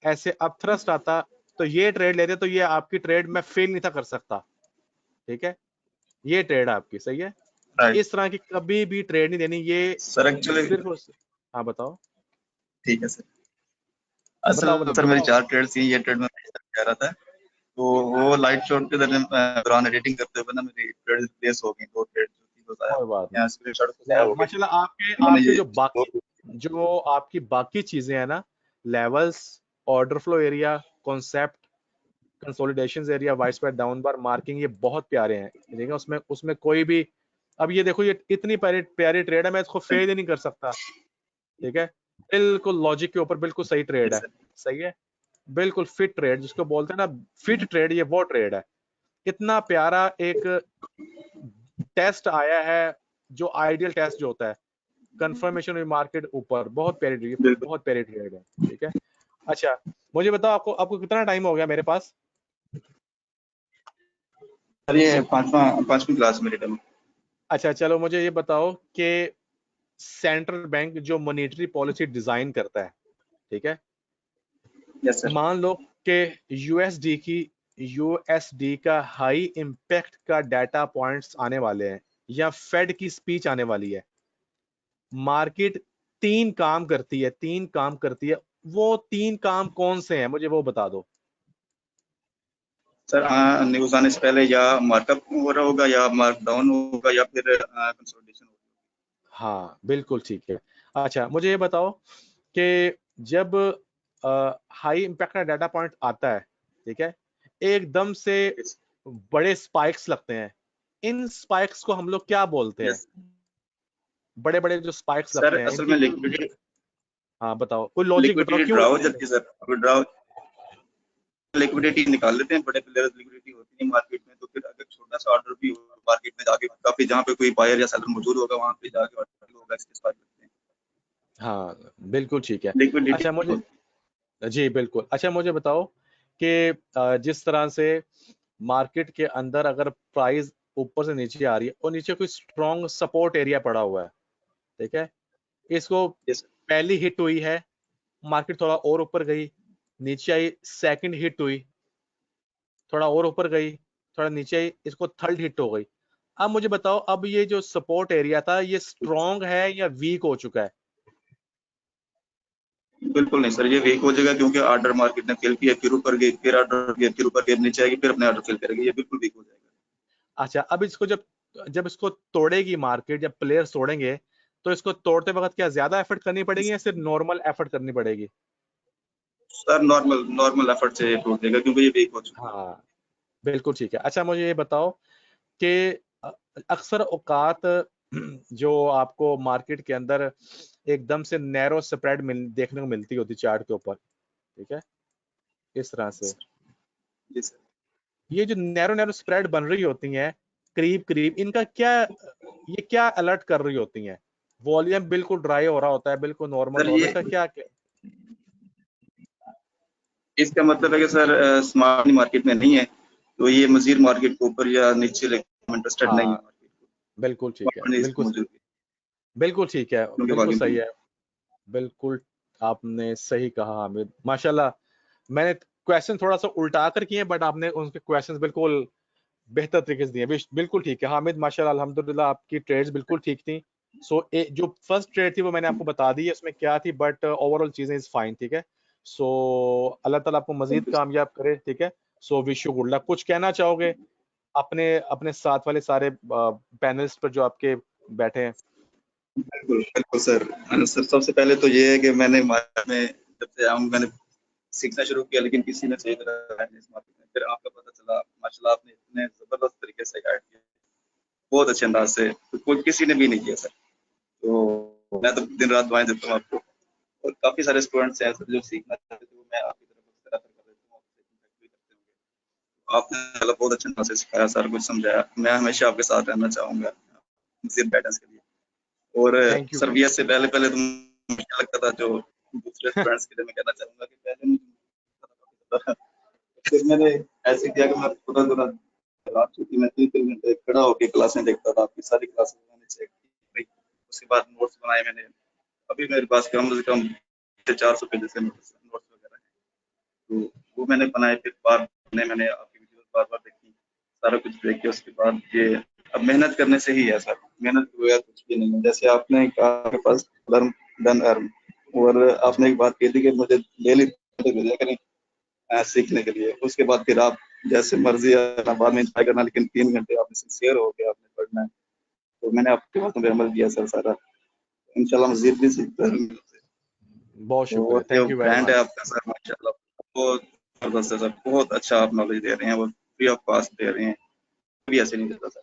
ऐसे अब थ्रस्ट आता, तो ये ट्रेड लेते तो ये आपकी ट्रेड मैं फेल नहीं था कर सकता, ठीक है। ये ट्रेड आपकी सही है। राइट इस तरह की कभी भी ट्रेड नहीं देनी, ये सर। एक्चुअली सिर्फ हाँ बताओ ठीक है सर। बताओ असल सर मेरी 4 ट्रेड थी, ये ट्रेड में कह रहा था, तो वो लाइट शॉट के दौरान एडिटिंग करते हुए ना मेरी ट्रेड प्लेस हो गई, 2 ट्रेड जो थी वो कोई बात यहाँ स्क्रीनशॉट से गायब हो गई। माशाल्लाह आपके मैंने आपके ये जो आपकी बाकी चीजें हैं ना, levels, order flow area, concept, consolidations area, wide spread, down bar, marking, ये बहुत प्यारे हैं, ठीक है। उसमें उसमें कोई भी, अब ये देखो ये इतनी प्यारी प्यारी ट्रेड है, मैं इसको फेल ही नहीं कर सकता, ठीक है। बिल्कुल लॉजिक के ऊपर बिल्कुल सही ट्रेड है, सही है, बिल्कुल फिट ट्रेड जिसको बोलते हैं ना, फिट ट्रेड, ये वो ट्रेड है। इतना प्यारा एक टेस्ट आया है, जो आइडियल टेस्ट जो होता है, कंफर्मेशन मार्केट ऊपर, बहुत प्यारी ट्रेड, बहुत प्यारी ट्रेड है, ठीक है। अच्छा मुझे बताओ, आपको आपको कितना टाइम हो गया मेरे पास? सर ये पांचवी क्लास मेरे टाइम। अच्छा चलो मुझे ये बताओ कि सेंट्रल बैंक जो मॉनेटरी पॉलिसी डिजाइन करता है, ठीक है, यस सर। मान लो कि यूएसडी का हाई इंपैक्ट का डाटा पॉइंट्स आने वाले हैं, या फेड की स्पीच आने वाली है। मार्केट 3 काम करती है, वो 3 काम कौन से हैं, मुझे वो बता दो। सर न्यूज आने से पहले या मार्कअप हो रहा होगा, या मार्कडाउन होगा, या फिर कंसोलिडेशन होगा। हाँ बिल्कुल ठीक है। अच्छा मुझे ये बताओ कि जब हाई इंपैक्ट का डाटा पॉइंट आता है, ठीक है, एकदम से बड़े स्पाइक्स लगते हैं, इन स्पाइक्स को हम लोग क्या बोलते हैं? यस बड़े बड़े जो स्पाइक्स सर। लगते हैं असल इनकी में लिक्विडिटी हाँ बताओ, कोई लॉजिक बताओ क्यों ड्रा हो लगते हैं? जाती है सर। ड्रा लिक्विडिटी निकाल लेते हैं, बड़े प्लेयर्स लिक्विडिटी होती है मार्केट में, तो फिर अगर छोटा सा ऑर्डर भी हो मार्केट में जाके काफी, जहाँ पे कोई बायर या सेलर मौजूद होगा वहाँ पे जाके ऑर्डर होगा, इसके स्पाइक करते हैं। हाँ बिल्कुल ठीक है। लिक्विडिटी अच्छा मुझे जी बिल्कुल, अच्छा मुझे बताओ कि जिस तरह से मार्केट के अंदर अगर प्राइस ऊपर से नीचे आ रही है और नीचे कोई स्ट्रॉन्ग सपोर्ट एरिया पड़ा हुआ है, ठीक है, इसको पहली हिट हुई है, मार्केट थोड़ा और ऊपर गई, नीचे आई, सेकंड हिट हुई, थोड़ा और ऊपर गई, थोड़ा नीचे आई, इसको थर्ड हिट हो गई। अब मुझे बताओ, अब ये जो सपोर्ट एरिया था ये स्ट्रॉन्ग है या वीक हो चुका है? बिल्कुल नहीं सर, ये वीक हो जाएगा, क्योंकि ऑर्डर मार्केट ने फिल किया, फिर ऊपर गई, फिर ऑर्डर किया, फिर ऊपर गई, नीचे आएगी, फिर अपने ऑर्डर फिल करेगी, ये बिल्कुल वीक हो जाएगा। अच्छा अब इसको जब जब इसको तोड़ेगी मार्केट, जब प्लेयर्स तोड़ेंगे, तो इसको तोड़ते वक्त क्या ज्यादा एफर्ट करनी पड़ेगी या सिर्फ नॉर्मल एफर्ट करनी पड़ेगी? सर नॉर्मल एफर्ट से टूट देगा, क्योंकि ये वीक हो चुका है। हाँ बिल्कुल ठीक है। अच्छा मुझे ये बताओ कि अक्सर औकात जो आपको मार्केट के अंदर एकदम से नैरो स्प्रेड देखने को मिलती होती चार्ट के ऊपर, ठीक है, इस तरह से जी सर। ये जो नैरो नैरो स्प्रेड बन रही होती हैं करीब करीब, इनका क्या, ये क्या अलर्ट कर रही होती हैं? वॉल्यूम बिल्कुल ड्राई हो रहा होता है, बिल्कुल नॉर्मल सर नॉर्मल, ये इसका क्या इसका मतलब है कि सर स्मार्ट मार्केट में नहीं है, तो ये मजीद मार्केट के ऊपर या नीचे लेके इंटरेस्टेड नहीं है हाँ मार्केट को। बिल्कुल ठीक है, इसकी मौजूद है, बिल्कुल ठीक है, क्योंकि बिल्कुल वॉल्यूम सही है, बिल्कुल आपने सही कहा हामिद, माशाल्लाह। मैंने क्वेश्चन थोड़ा सा उल्टा कर किए, बट आपने उनके क्वेश्चंस बिल्कुल बेहतर तरीके से दिए, बिल्कुल ठीक है हामिद, माशाल्लाह अल्हम्दुलिल्लाह, आपकी ट्रेड्स बिल्कुल ठीक थी। सो जो फर्स्ट ट्रेड थी वो मैंने आपको बता दी है उसमें क्या थी, बट ओवरऑल चीजें इज फाइन, ठीक है। सो अल्लाह ताला आपको मजीद कामयाब करे, ठीक है। So wish you good luck. कुछ कहना चाहोगे अपने अपने साथ वाले सारे पैनलिस्ट पर जो आपके बैठे हैं? बिल्कुल बिल्कुल सर। सर सबसे पहले तो ये है कि मैंने मार्केट में जब से आया हूं, मैंने सीखना शुरू किया, लेकिन किसी ने सही तरह इस मार्केट में, फिर आपका पता चला, माशाल्लाह आपने इतने जबरदस्त तरीके से गाइड किया, बहुत अच्छे अंदाज से, तो कोई किसी ने भी नहीं किया सर। तो मैं तो दिन रात दुआएं देता हूँ आपको, और काफी सारे स्टूडेंट्स हैं सर जो सीखना चाहते थे, वो मैं आपकी तरफ रेफर कर देता आपने मतलब बहुत अच्छा से सिखाया, सारा कुछ समझाया। मैं हमेशा आपके साथ रहना चाहूंगा मजीद गाइडेंस के लिए। और थैंक यू। सर VS से पहले पहले तो मुझे लगता था, जो दूसरे स्टूडेंट्स के लिए मैं कहना चाहूंगा कि पहले मुझे फिर मैंने ऐसे किया कि मैं पूरा पूरा रात छुट्टी में 3 घंटे खड़ा होकर क्लासें देखता था, आपकी सारी क्लासें मैंने चेक की। उसके बाद नोट्स बनाए मैंने। अभी मेरे पास कम से कम 400 पेज से नोट्स वगैरह हैं, तो वो मैंने बनाए। फिर बाद में मैंने आपकी वीडियोस बार बार देखी, सारा कुछ देख के उसके बाद ये अब मेहनत करने से ही है सर, मेहनत के बगैर कुछ भी नहीं है। जैसे आपने कहा आपके पास लर्न डन अर्न, और आपने एक बात कही थी कि मुझे डेली भेजा करें सीखने के लिए, उसके बाद फिर आप जैसे मर्जी है बाद में इंजॉय करना, लेकिन 3 घंटे आपने सिंसियर हो गया, आपने पढ़ना है। तो मैंने आपकी बातों पे अमल किया सर सारा, इंशाल्लाह मजीद भी सीखता रहूंगा। बहुत तो शुक्रिया, जो थैंक यू वेरी ब्रांड है मच। आपका सर, माशाल्लाह बहुत जबरदस्त है सर, बहुत अच्छा आप नॉलेज दे रहे हैं, वो फ्री ऑफ कॉस्ट दे रहे हैं, कभी ऐसे नहीं देता sir.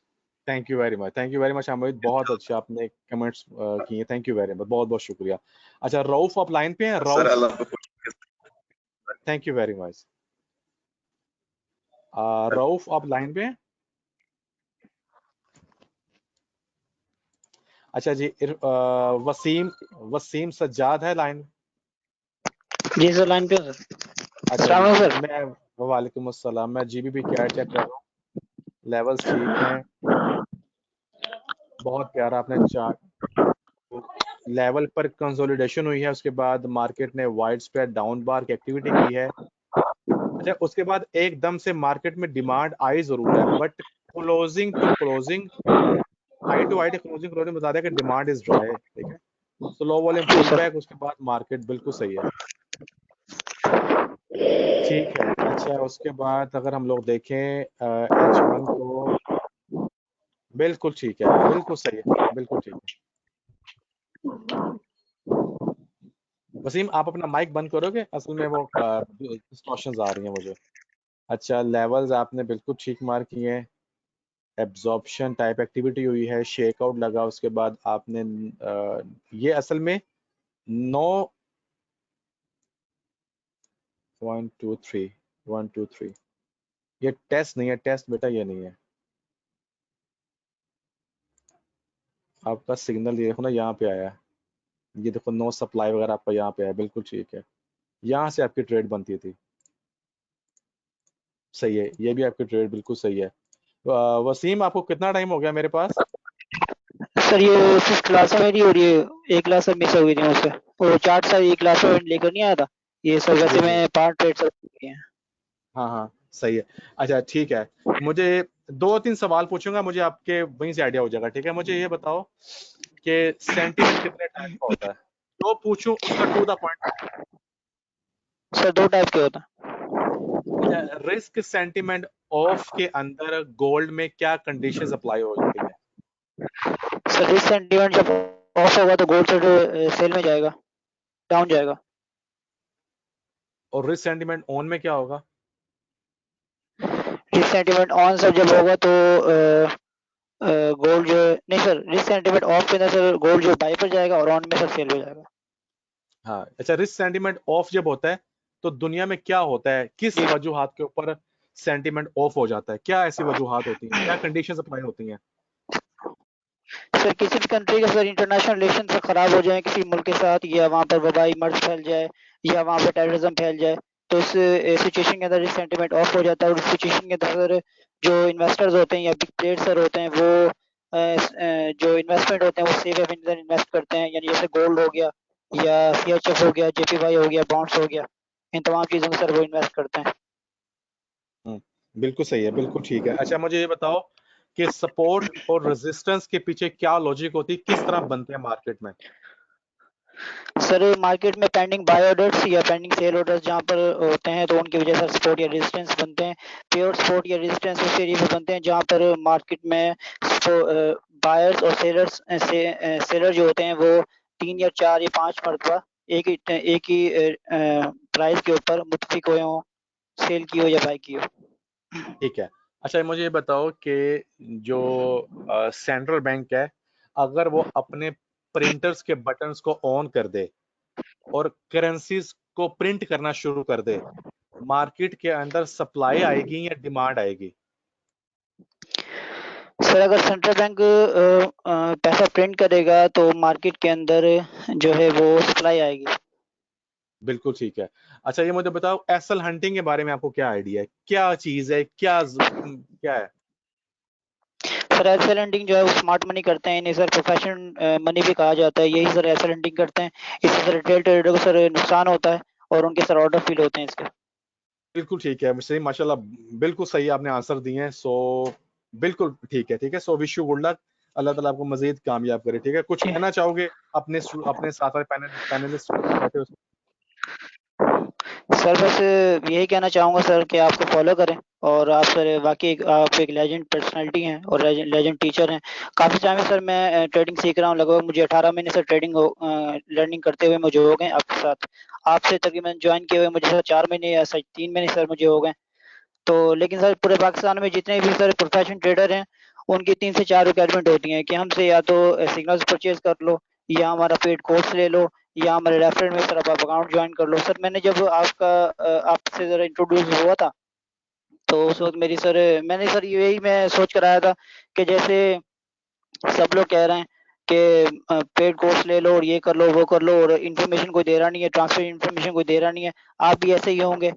Thank you very much, thank you very much Amit, बहुत अच्छे आपने कमेंट्स किए, थैंक यू वेरी मच, बहुत बहुत शुक्रिया। अच्छा रऊफ आप लाइन पे हैं? सर रऊफ, अल्लाह आपको thank you very much. Rauf आप लाइन पे हैं? अच्छा जी, वसीम वसीम सज्जाद है लाइन? जी सर, लाइन पे हूं सर। अच्छा अस्सलाम जी, वालेकुम सर। मैं वालेकुम अस्सलाम, मैं जीबीपी कैट चेक कर रहा हूँ, लेवल्स ठीक हैं, बहुत प्यारा आपने चार्ट लेवल पर कंसोलिडेशन हुई है, उसके बाद मार्केट ने वाइड स्प्रेड डाउन बार की एक्टिविटी की है। अच्छा उसके बाद एकदम से मार्केट में डिमांड आई जरूर है, but closing to closing, high to high closing closing बता रहा है कि डिमांड इज ड्राई, ठीक है, स्लो वॉल्यूम जी पुल सर। बैक, उसके बाद मार्केट बिल्कुल सही है, ठीक है। अच्छा उसके बाद अगर हम लोग देखें H1 को, बिल्कुल ठीक है, बिल्कुल सही है, बिल्कुल ठीक है। वसीम आप अपना माइक बंद करोगे, असल में वो डिस्टॉर्शंस आ रही हैं मुझे। अच्छा लेवल्स आपने बिल्कुल ठीक मार्क किए हैं, एब्जॉर्प्शन टाइप एक्टिविटी हुई है, शेक आउट लगा, उसके बाद आपने ये असल में 9.23 123, ये टेस्ट नहीं है, टेस्ट बेटा ये नहीं है, आपका सिग्नल ये देखो ना यहाँ पे आया है, ये देखो नो सप्लाई वगैरह आपका यहाँ पे है, बिल्कुल ठीक है, यहाँ से आपकी ट्रेड बनती थी, सही है, ये भी आपकी ट्रेड बिल्कुल सही है। वसीम आपको कितना टाइम हो गया मेरे पास? सर ये फिफ्थ क्लास है मेरी, और ये एक क्लास सर मिस हो गई थी मुझसे, और चार्ट सर ये क्लास में लेकर नहीं आया था ये सर, वैसे जी जी, मैं 5 ट्रेड सर किए हैं। हाँ हाँ सही है। अच्छा ठीक है, मुझे 2-3 सवाल पूछूंगा, मुझे आपके वहीं से आइडिया हो जाएगा, ठीक है। मुझे ये बताओ कि सेंटीमेंट कितने टाइप का होता है, जो पूछूं उसका टू द पॉइंट बताओ। सर 2 टाइप के होता है। अच्छा रिस्क सेंटीमेंट ऑफ के अंदर गोल्ड में क्या कंडीशंस अप्लाई होती हैं? सर रिस्क सेंटीमेंट जब ऑफ होगा तो गोल्ड सर सेल में जाएगा, डाउन जाएगा। और रिस्क सेंटीमेंट ऑन में क्या होगा? रिस्क सेंटीमेंट ऑन सर जब होगा तो गोल्ड जो नहीं सर, रिस्क सेंटीमेंट ऑफ के अंदर सर गोल्ड जो बाई पर जाएगा, और ऑन में सर सेल हो जाएगा। हाँ अच्छा, रिस्क सेंटीमेंट ऑफ जब होता है तो दुनिया में क्या होता है, किस जी वजूहात के ऊपर सेंटीमेंट ऑफ हो जाता है, क्या ऐसी वजूहात होती हैं, क्या कंडीशंस अप्लाई होती हैं? सर किसी भी कंट्री का सर इंटरनेशनल रिलेशन से खराब हो जाए किसी मुल्क के साथ, या वहाँ पर वबाई मर्ज फैल जाए, या वहाँ पर टेररिज्म फैल जाए, तो इस सिचुएशन के अंदर रिस्क सेंटीमेंट ऑफ हो जाता है। और इस सिचुएशन के अंदर जो इन्वेस्टर्स होते हैं या बिग प्लेयर्स सर होते हैं, वो जो इन्वेस्टमेंट होते हैं वो सेफ हेवन के अंदर इन्वेस्ट करते हैं, यानी जैसे गोल्ड हो गया, या CHF हो गया, JPY हो गया, बॉन्ड्स हो गया, इन तमाम चीज़ों में सर वो इन्वेस्ट करते हैं। बिल्कुल सही है, बिल्कुल ठीक है। अच्छा मुझे ये बताओ कि सपोर्ट और रेजिस्टेंस के पीछे क्या लॉजिक होती है, किस तरह बनते हैं मार्केट में? सर मार्केट में पेंडिंग बाय ऑर्डर्स या पेंडिंग सेल ऑर्डर्स जहाँ पर होते हैं, तो उनकी वजह से सपोर्ट या रेजिस्टेंस बनते हैं। प्योर सपोर्ट या रेजिस्टेंस उस एरिया में बनते हैं जहाँ पर मार्केट में बायर्स और सेलर्स सेलर जो होते हैं वो 3 या 4 या 5 मरतबा एक ही प्राइस के ऊपर मुत्तफिक हुए हों, सेल की हो या बाय की हो। ठीक है। अच्छा मुझे ये बताओ कि जो सेंट्रल बैंक है, अगर वो अपने प्रिंटर्स के बटन्स को ऑन कर दे और करेंसीज को प्रिंट करना शुरू कर दे, मार्केट के अंदर सप्लाई आएगी या डिमांड आएगी? सर अगर सेंट्रल बैंक पैसा प्रिंट करेगा तो मार्केट के अंदर जो है वो सप्लाई आएगी। बिल्कुल ठीक है। अच्छा ये मुझे बताओ, एसएल हंटिंग के बारे में आपको क्या आइडिया है? क्या चीज है, क्या है? सर एसएल हंटिंग जो है वो स्मार्ट मनी करते हैं, इन्हें सर प्रोफेशन मनी भी कहा जाता है। यही सर एसएल हंटिंग करते हैं। इससे सर रिटेल ट्रेडर को सर नुकसान होता है और उनके सर ऑर्डर फील होते हैं इसके। बिल्कुल ठीक है, सही, माशाल्लाह, बिल्कुल सही आपने आंसर दिए हैं। सो बिल्कुल ठीक है, ठीक है। So wish you good luck, अल्लाह ताला आपको मजीद कामयाब करे, ठीक है। कुछ ठीक है। कहना चाहोगे अपने साथ वाले पैनलिस्ट बैठे हो? सर बस यही कहना चाहूँगा सर कि आपको फॉलो करें और आप सर वाकई आप एक लेजेंड पर्सनालिटी हैं और लेजेंड टीचर हैं। काफ़ी टाइम से सर मैं ट्रेडिंग सीख रहा हूँ, लगभग मुझे 18 महीने सर ट्रेडिंग लर्निंग करते हुए मुझे हो गए आपके साथ। आपसे तकरीबन ज्वाइन किए हुए मुझे सर 4 महीने या सर 3 महीने सर मुझे हो गए। तो लेकिन सर पूरे पाकिस्तान में जितने भी सर प्रोफेशनल ट्रेडर हैं उनकी 3 से 4 रिक्वायरमेंट होती हैं कि हमसे या तो सिग्नल्स परचेज कर लो या हमारा पेड कोर्स ले लो या हमारे रेफरल में सर आप अकाउंट ज्वाइन कर लो। सर मैंने जब आपसे जरा इंट्रोड्यूस हुआ था तो उस वक्त मैंने सर यही मैं सोच कर आया था कि जैसे सब लोग कह रहे हैं कि पेड कोर्स ले लो और ये कर लो वो कर लो और इन्फॉर्मेशन कोई दे रहा नहीं है, ट्रांसफर इन्फॉर्मेशन कोई दे रहा नहीं है, आप भी ऐसे ही होंगे।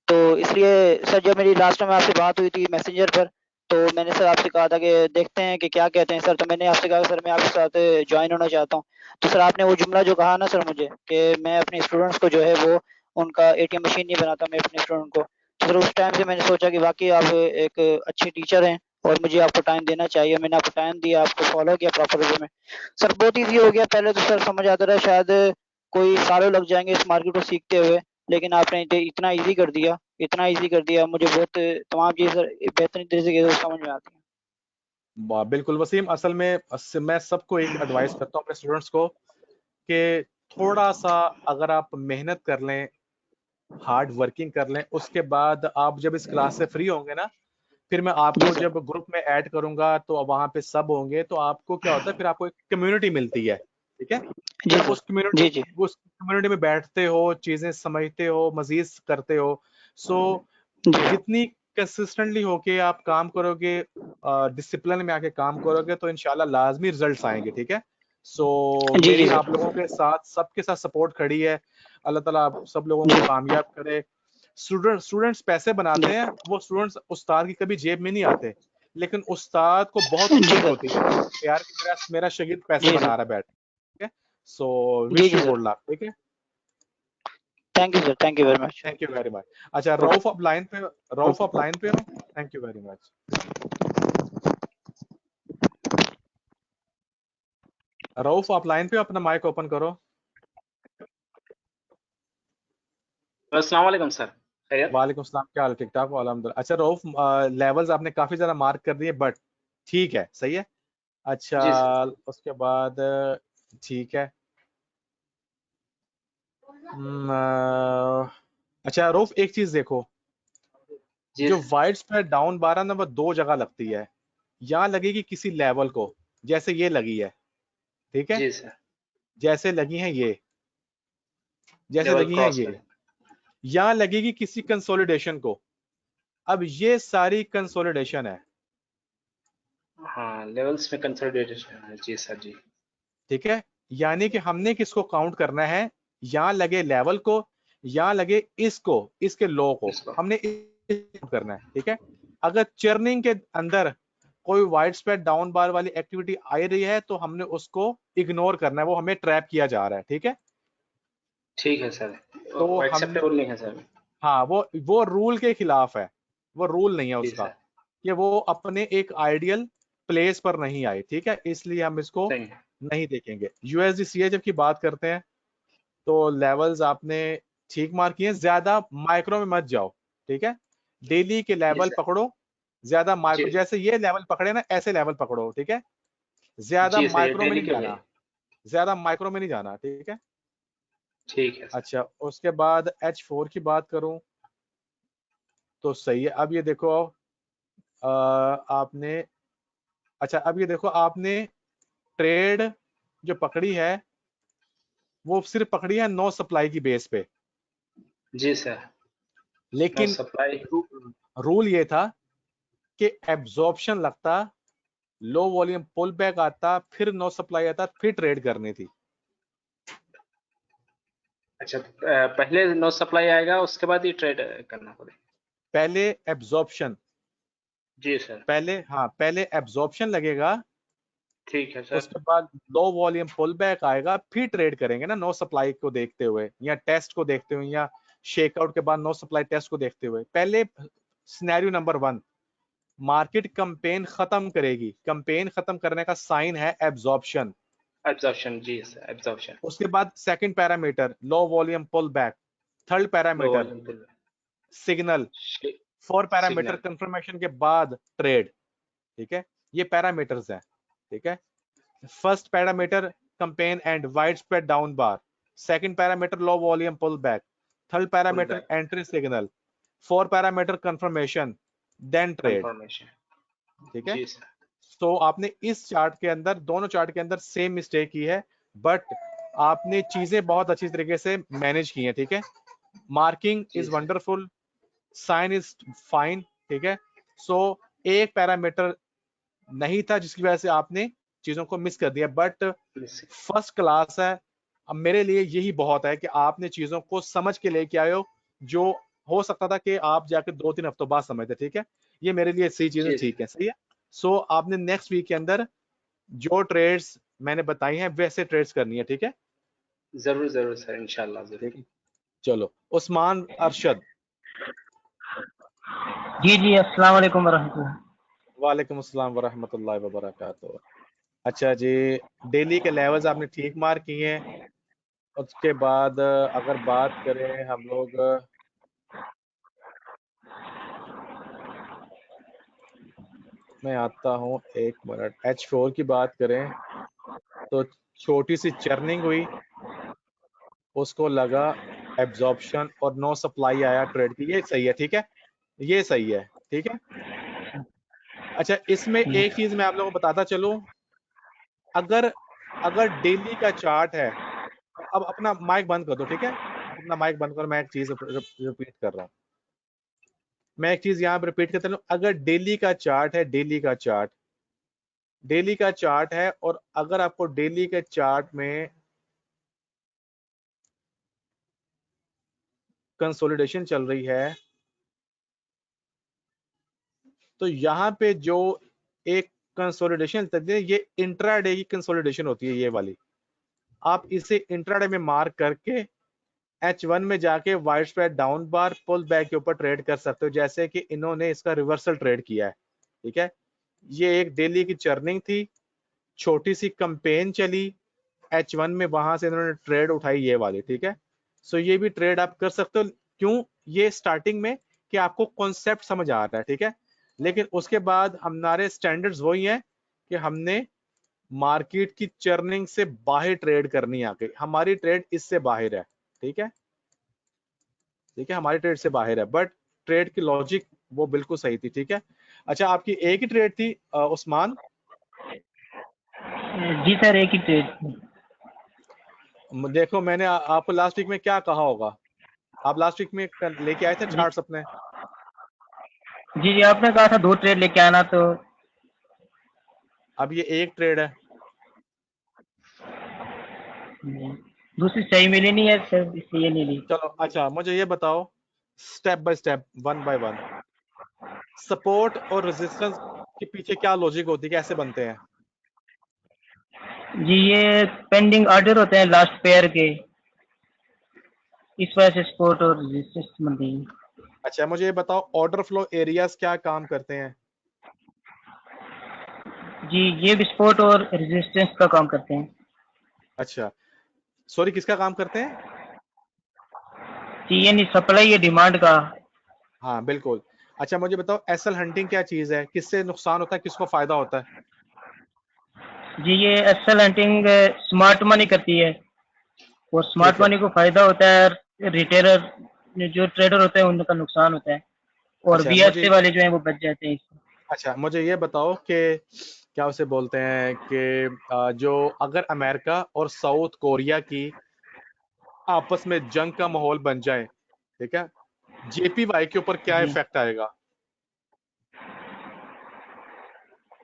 तो इसलिए सर जब मेरी लास्ट में आपसे बात हुई थी मैसेंजर पर तो मैंने सर आपसे कहा था कि देखते हैं कि क्या कहते हैं सर। तो मैंने आपसे कहा सर मैं आपके साथ ज्वाइन होना चाहता हूँ। तो सर आपने वो जुमला जो कहा ना सर मुझे कि मैं अपने स्टूडेंट्स को जो है वो उनका एटीएम मशीन नहीं बनाता मैं अपने स्टूडेंट को। तो सर उस टाइम से मैंने सोचा कि वाकई आप एक अच्छे टीचर हैं और मुझे आपको टाइम देना चाहिए। मैंने आपको टाइम दिया, आपको फॉलो किया प्रॉपर वे में। सर बहुत ईजी हो गया। पहले तो सर समझ आता था शायद कोई सालों लग जाएंगे इस मार्केट को सीखते हुए, लेकिन आपने इतना इजी कर दिया, इतना इजी कर दिया। मुझे बहुत तमाम चीज़ सर बेहतरीन तरीके से समझ में आती हैं। बिल्कुल वसीम, असल में मैं सबको एक एडवाइस करता हूँ अपने स्टूडेंट्स को कि थोड़ा सा अगर आप मेहनत कर लें, हार्ड वर्किंग कर लें, उसके बाद आप जब इस क्लास से फ्री होंगे ना, फिर मैं जी आपको सर। जब ग्रुप में ऐड करूंगा तो वहां पे सब होंगे, तो आपको क्या होता है, फिर आपको एक कम्युनिटी मिलती है, ठीक है। जी फिर आप सर। जी जी। उस कम्युनिटी में बैठते हो, चीजें समझते हो, मजीद करते हो। सो जी जितनी कंसिस्टेंटली होके आप काम करोगे, डिसिप्लिन में आके काम करोगे, तो इंशाल्लाह लाजमी रिजल्ट्स आएंगे, ठीक है। सो जी जी मेरी सर। आप लोगों के साथ, सबके साथ सपोर्ट खड़ी है। अल्लाह ताला आप सब लोगों को जी कामयाब करे। स्टूडेंट्स पैसे बनाते हैं, वो स्टूडेंट्स उस्ताद की कभी जेब में नहीं आते, लेकिन उस्ताद को बहुत जी खुशी होती है सर। यार कि मेरा मेरा शागिर्द पैसे जी बना सर। रहा है बैठ, ठीक है। सो जी विश जी यू सर। गुड लक, ठीक है। Thank you sir, thank you very much. Thank you very much. अच्छा ओके रऊफ आप लाइन पे हो? Thank you very much. Rauf आप लाइन पे हो, अपना माइक ओपन करो। अस्सलाम वालेकुम सर, खैरियत? वालेकुम सलाम, क्या हाल है? ठीक ठाक हो? अल्हम्दुलिल्लाह। अच्छा रऊफ, लेवल्स आपने काफी ज्यादा मार्क कर दिए, बट ठीक है, सही है। अच्छा जी सर। उसके बाद ठीक है। अच्छा रऊफ, एक चीज देखो, जी जो सर। वाइड स्प्रेड डाउन बार है ना, वो दो जगह लगती है। यहाँ लगेगी किसी लेवल को, जैसे ये लगी है, ठीक है, जी सर। जैसे लगी है ये, जैसे लेवल लगी है क्रॉस ये, करें। यहाँ लगेगी किसी कंसोलिडेशन को। अब ये सारी कंसोलिडेशन है, हाँ, लेवल्स में कंसोलिडेशन है। जी सर जी। ठीक है। यानी कि हमने किसको काउंट करना है, यहाँ लगे लेवल को, यहाँ लगे इसको, इसके लो को, इसको। हमने काउंट करना है, ठीक है। अगर चर्निंग के अंदर कोई वाइड स्प्रेड डाउन बार वाली एक्टिविटी आ रही है तो हमने उसको इग्नोर करना है, वो हमें ट्रैप किया जा रहा है, ठीक है। ठीक है सर, तो हमने, एक्सेप्टेबल नहीं है सर। हाँ, वो रूल के खिलाफ है, वो रूल नहीं है जी उसका, सर। कि वो अपने एक आइडियल प्लेस पर नहीं आए, ठीक है, इसलिए हम इसको सही है। नहीं देखेंगे। यूएसडी सीएचएफ की बात करते हैं, तो लेवल्स आपने ठीक मार्क किए, ज्यादा माइक्रो में मत जाओ, ठीक है। डेली के जी लेवल सर। पकड़ो, ज्यादा जी। माइक्रो, जैसे ये लेवल पकड़े ना, ऐसे लेवल पकड़ो, ठीक है। ज्यादा जी सर, ये माइक्रो में डेली नहीं के लिए। जाना, ज्यादा माइक्रो में नहीं जाना, ठीक है। ठीक है सर। अच्छा उसके बाद H4 की बात करूं तो सही है। अब ये देखो, आपने, अच्छा अब ये देखो, आपने ट्रेड जो पकड़ी है, वो सिर्फ पकड़ी है नो सप्लाई की बेस पे, जी सर। लेकिन सप्लाई। रूल ये था कि एब्जॉर्प्शन लगता, लो वॉल्यूम पुल बैक आता, फिर नो सप्लाई आता, फिर ट्रेड करनी थी। अच्छा, पहले नो सप्लाई आएगा, उसके बाद ही ट्रेड करना पड़ेगा। पहले एब्जॉर्प्शन, जी सर। पहले एब्जॉर्प्शन लगेगा, ठीक है सर। उसके बाद लो वॉल्यूम पुल बैक आएगा, फिर ट्रेड करेंगे ना, नो सप्लाई को देखते हुए या टेस्ट को देखते हुए या शेकआउट के बाद नो सप्लाई टेस्ट को देखते हुए। पहले सिनेरियो नंबर 1, मार्केट कैंपेन खत्म करेगी, कैंपेन खत्म करने का साइन है एब्जॉर्प्शन। एब्जॉर्प्शन, जी सर, एब्जॉर्प्शन। उसके बाद second parameter low volume pull back, third low parameter volume pull, signal, four parameter signal. Confirmation के बाद ट्रेड। ठीक है, ये पैरामीटर्स हैं। ठीक है, first parameter campaign and wide spread down bar, second parameter low volume pull back, third parameter entry signal, four parameter confirmation, then trade. Confirmation. ठीक है, जी सर। तो आपने इस चार्ट के अंदर, दोनों चार्ट के अंदर सेम मिस्टेक की है, बट आपने चीजें बहुत अच्छी तरीके से मैनेज की हैं। ठीक है, मार्किंग जी is sir. Wonderful, sign is fine. ठीक है, सो एक पैरामीटर नहीं था जिसकी वजह से आपने चीजों को मिस कर दिया, बट फर्स्ट क्लास है। अब मेरे लिए यही बहुत है कि आपने चीजों को समझ के लेके आए हो, जो हो सकता था कि आप जाके 2-3 हफ्तों बाद समझते। ठीक है, ये मेरे लिए सही चीजें जी ठीक सर। है, सही है। सो आपने नेक्स्ट वीक के अंदर जो ट्रेड्स मैंने बताई हैं वैसे ट्रेड्स करनी है। ठीक है, जरूर जरूर सर, इंशाल्लाह जरूर। ठीक है, चलो उस्मान अरशद। जी जी, अस्सलाम वालेकुम वरहमतुल्लाह। वालेकुम अस्सलाम वरहमतुल्लाहि वबरकातुहू। अच्छा जी, डेली के लेवल्स आपने ठीक मार्क किए हैं। उसके बाद अगर बात करें हम लोग, मैं आता हूं, एक मिनट, H4 की बात करें तो छोटी सी चर्निंग हुई, उसको लगा एब्जॉर्प्शन और नो सप्लाई आया ट्रेड की, ये सही है। ठीक है, ये सही है। ठीक है, अच्छा इसमें एक चीज मैं आप लोगों को बताता चलूं, अगर अगर डेली का चार्ट है, अब अपना माइक बंद कर दो। ठीक है, आप अपना माइक बंद करो, मैं एक चीज रिपीट कर रहा हूं, मैं एक चीज यहाँ पे रिपीट करता हूँ। अगर डेली का चार्ट है, डेली का चार्ट है, और अगर आपको डेली के चार्ट में कंसोलिडेशन चल रही है, तो यहाँ पे जो एक कंसोलिडेशन चलती है, ये इंट्राडे की कंसोलिडेशन होती है, ये वाली। आप इसे इंट्राडे में मार्क करके H1 में जाके वाइड स्प्रेड डाउन बार पुल बैक के ऊपर ट्रेड कर सकते हो, जैसे कि इन्होंने इसका रिवर्सल ट्रेड किया है। ठीक है, ये एक डेली की चर्निंग थी, छोटी सी कंपेन चली H1 में, वहां से इन्होंने ट्रेड उठाई, ये वाली। ठीक है, सो ये भी ट्रेड आप कर सकते हो। क्यों, ये स्टार्टिंग में कि आपको कॉन्सेप्ट समझ आ रहा है। ठीक है, लेकिन उसके बाद हमारे स्टैंडर्ड्स वही हैं कि हमने मार्केट की चर्निंग से बाहर ट्रेड करनी आ गई, हमारी ट्रेड इससे बाहर है। ठीक है, ठीक है, हमारी ट्रेड से बाहर है, बट ट्रेड की लॉजिक वो बिल्कुल सही थी। ठीक है, अच्छा आपकी एक ही ट्रेड थी उस्मान? जी सर, एक ही ट्रेड। देखो मैंने आपको लास्ट वीक में क्या कहा होगा, आप लास्ट वीक में लेके आए थे जी चार्ट्स अपने? जी जी, आपने कहा था 2 ट्रेड लेके आना, तो अब ये एक ट्रेड है। दूसरी सही मिली नहीं है सर, इसलिए नहीं ली। चलो अच्छा, मुझे ये बताओ step by step, one by one, support और रेजिस्टेंस के पीछे क्या लॉजिक होती है, कैसे बनते हैं? जी, ये पेंडिंग ऑर्डर होते हैं लास्ट पेयर के, इस वजह से सपोर्ट और रेजिस्टेंस बनती है। अच्छा मुझे ये बताओ ऑर्डर फ्लो एरियाज क्या काम करते हैं? जी, ये भी सपोर्ट और रेजिस्टेंस का काम करते हैं। अच्छा सॉरी, किसका काम करते हैं? जी, ये नहीं सप्लाई है डिमांड का। हाँ बिल्कुल। अच्छा मुझे बताओ एसएल हंटिंग क्या चीज है, किससे नुकसान होता है, किसको फायदा होता है? जी, ये एसएल हंटिंग स्मार्ट मनी करती है, और स्मार्ट ठीक है, मनी को फायदा होता है, रिटेलर जो ट्रेडर होते हैं उनका नुकसान होता है, और अच्छा बीएसए वाले जो हैं वो बच जाते हैं इससे। अच्छा मुझे ये बताओ कि क्या उसे बोलते हैं कि जो अगर अमेरिका और साउथ कोरिया की आपस में जंग का माहौल बन जाए, ठीक है, JPY के ऊपर क्या जी इफेक्ट आएगा?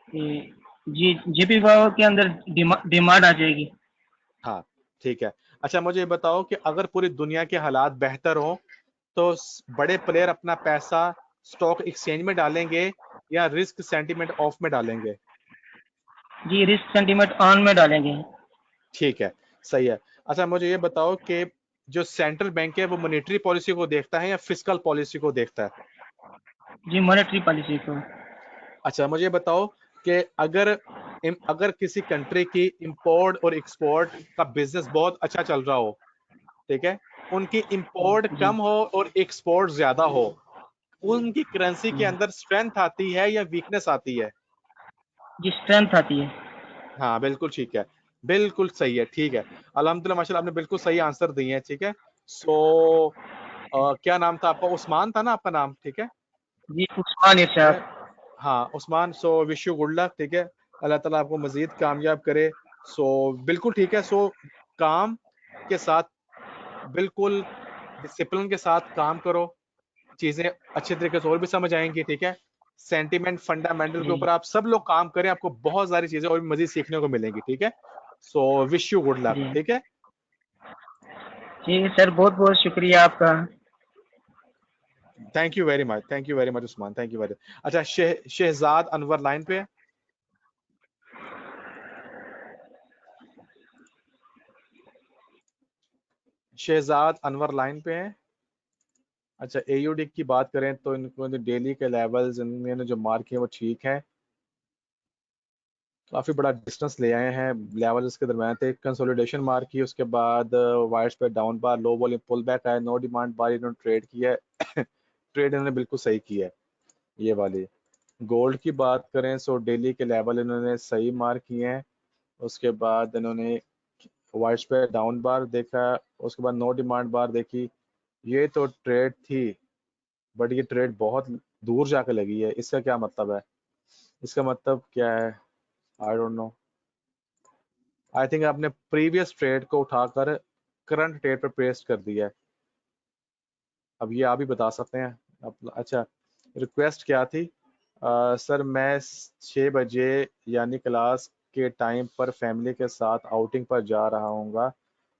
जी JP पावर के अंदर डिमांड आ जाएगी। हाँ ठीक है। अच्छा मुझे ये बताओ कि अगर पूरी दुनिया के हालात बेहतर हो तो बड़े प्लेयर अपना पैसा स्टॉक एक्सचेंज में डालेंगे या रिस्क सेंटीमेंट ऑफ में डालेंगे? जी रिस्क सेंटीमेंट ऑन में डालेंगे। ठीक है, सही है। अच्छा मुझे ये बताओ कि जो सेंट्रल बैंक है वो मॉनेटरी पॉलिसी को देखता है या फिस्कल पॉलिसी को देखता है? जी मॉनेटरी पॉलिसी को। अच्छा मुझे ये बताओ कि अगर किसी कंट्री की इंपोर्ट और एक्सपोर्ट का बिजनेस बहुत अच्छा चल रहा हो, ठीक है, उनकी इंपोर्ट जी कम हो और एक्सपोर्ट ज्यादा हो, उनकी करेंसी के अंदर स्ट्रेंथ आती है या वीकनेस आती है? जी स्ट्रेंथ आती है। हाँ बिल्कुल ठीक है, बिल्कुल सही है, ठीक है। अल्हम्दुलिल्लाह माशाल्लाह आपने बिल्कुल सही आंसर दिए हैं, ठीक है। सो क्या नाम था आपका? उस्मान था ना आपका नाम? ठीक है, जी उस्मान ठीक है। इरशाद। हाँ उस्मान, सो विश यू गुड लक, ठीक है। अल्लाह ताला आपको मजीद कामयाब करे। सो बिल्कुल ठीक है। सो काम के साथ, बिल्कुल डिसिप्लिन के साथ काम करो, चीजें अच्छे तरीके से और भी समझ आएंगी, ठीक है। सेंटिमेंट फंडामेंटल के जी ऊपर आप सब लोग काम करें, आपको बहुत सारी चीजें और भी मजीद सीखने को मिलेंगी, ठीक है। So wish you good luck, जी ठीक है। जी सर बहुत बहुत शुक्रिया आपका। Thank you very much, thank you very much Usman, thank you very. अच्छा शहजाद अनवर लाइन पे है? शहजाद अनवर लाइन पे है? अच्छा AUD की बात करें तो इनको डेली के लेवल्स इन्होंने जो मार्क किए वो ठीक है, काफी बड़ा डिस्टेंस ले आए हैं, लेवल इसके दरम्यान थे, कंसोलिडेशन मार्क की, उसके बाद वाइड्स पे डाउन बार, लो वॉल्यूम पुल बैक आया, नो डिमांड बार इन्होंने ट्रेड किया है ट्रेड इन्होंने बिल्कुल सही किया है ये वाली। गोल्ड की बात करें सो डेली के लेवल इन्होंने सही मार्क किए हैं, उसके बाद इन्होंने वाइड्स पे डाउन बार देखा, उसके बाद नो डिमांड बार देखी। ये तो ट्रेड थी, बट ये ट्रेड बहुत दूर जाके लगी है, इसका क्या मतलब है? इसका मतलब क्या है? I don't know. I think आपने प्रीवियस ट्रेड को उठाकर करंट ट्रेड पर पेस्ट कर दिया है। अब ये आप ही बता सकते हैं। अच्छा रिक्वेस्ट क्या थी? सर मैं 6 बजे यानी क्लास के टाइम पर फैमिली के साथ आउटिंग पर जा रहा हूँगा,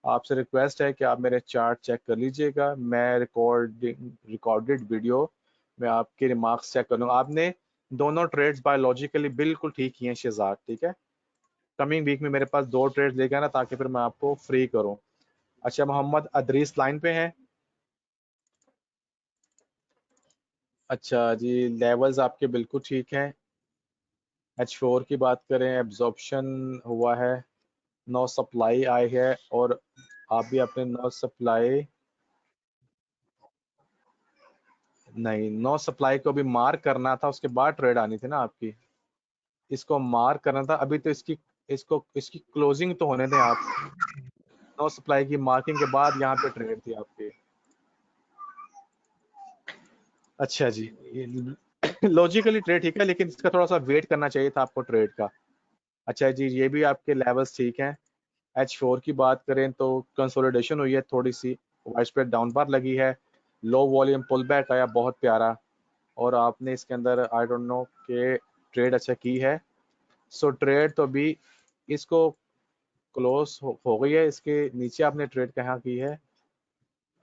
आपसे रिक्वेस्ट है कि आप मेरे चार्ट चेक कर लीजिएगा, मैं रिकॉर्डेड वीडियो में आपके रिमार्क्स चेक कर लूँगा। आपने दोनों ट्रेड्स बायोलॉजिकली बिल्कुल ठीक किए हैं शहजाद, ठीक है। कमिंग वीक में मेरे पास 2 ट्रेड्स लेके आना ताकि फिर मैं आपको फ्री करूँ। अच्छा मोहम्मद अदरीस लाइन पे है? अच्छा जी, लेवल्स आपके बिल्कुल ठीक हैं। H4 की बात करें, एब्जॉर्प्शन हुआ है, नो सप्लाई आई है, और आप भी अपने नो सप्लाई, नहीं नो सप्लाई को भी मार्क करना था, उसके बाद ट्रेड आनी थी ना आपकी, इसको मार्क करना था अभी तो इसकी क्लोजिंग तो होने दें आप। नो सप्लाई की मार्किंग के बाद यहाँ पे ट्रेड थी आपकी। अच्छा जी, लॉजिकली ट्रेड ठीक है, लेकिन इसका थोड़ा सा वेट करना चाहिए था आपको ट्रेड का। अच्छा जी, ये भी आपके लेवल्स ठीक हैं। H4 की बात करें तो कंसोलिडेशन हुई है थोड़ी सी, वाइड स्प्रेड डाउन बार लगी है, लो वॉल्यूम पुल बैक आया बहुत प्यारा, और आपने इसके अंदर आई डोंट नो के ट्रेड अच्छा की है। सो ट्रेड तो अभी इसको क्लोज हो गई है, इसके नीचे आपने ट्रेड कहाँ की है?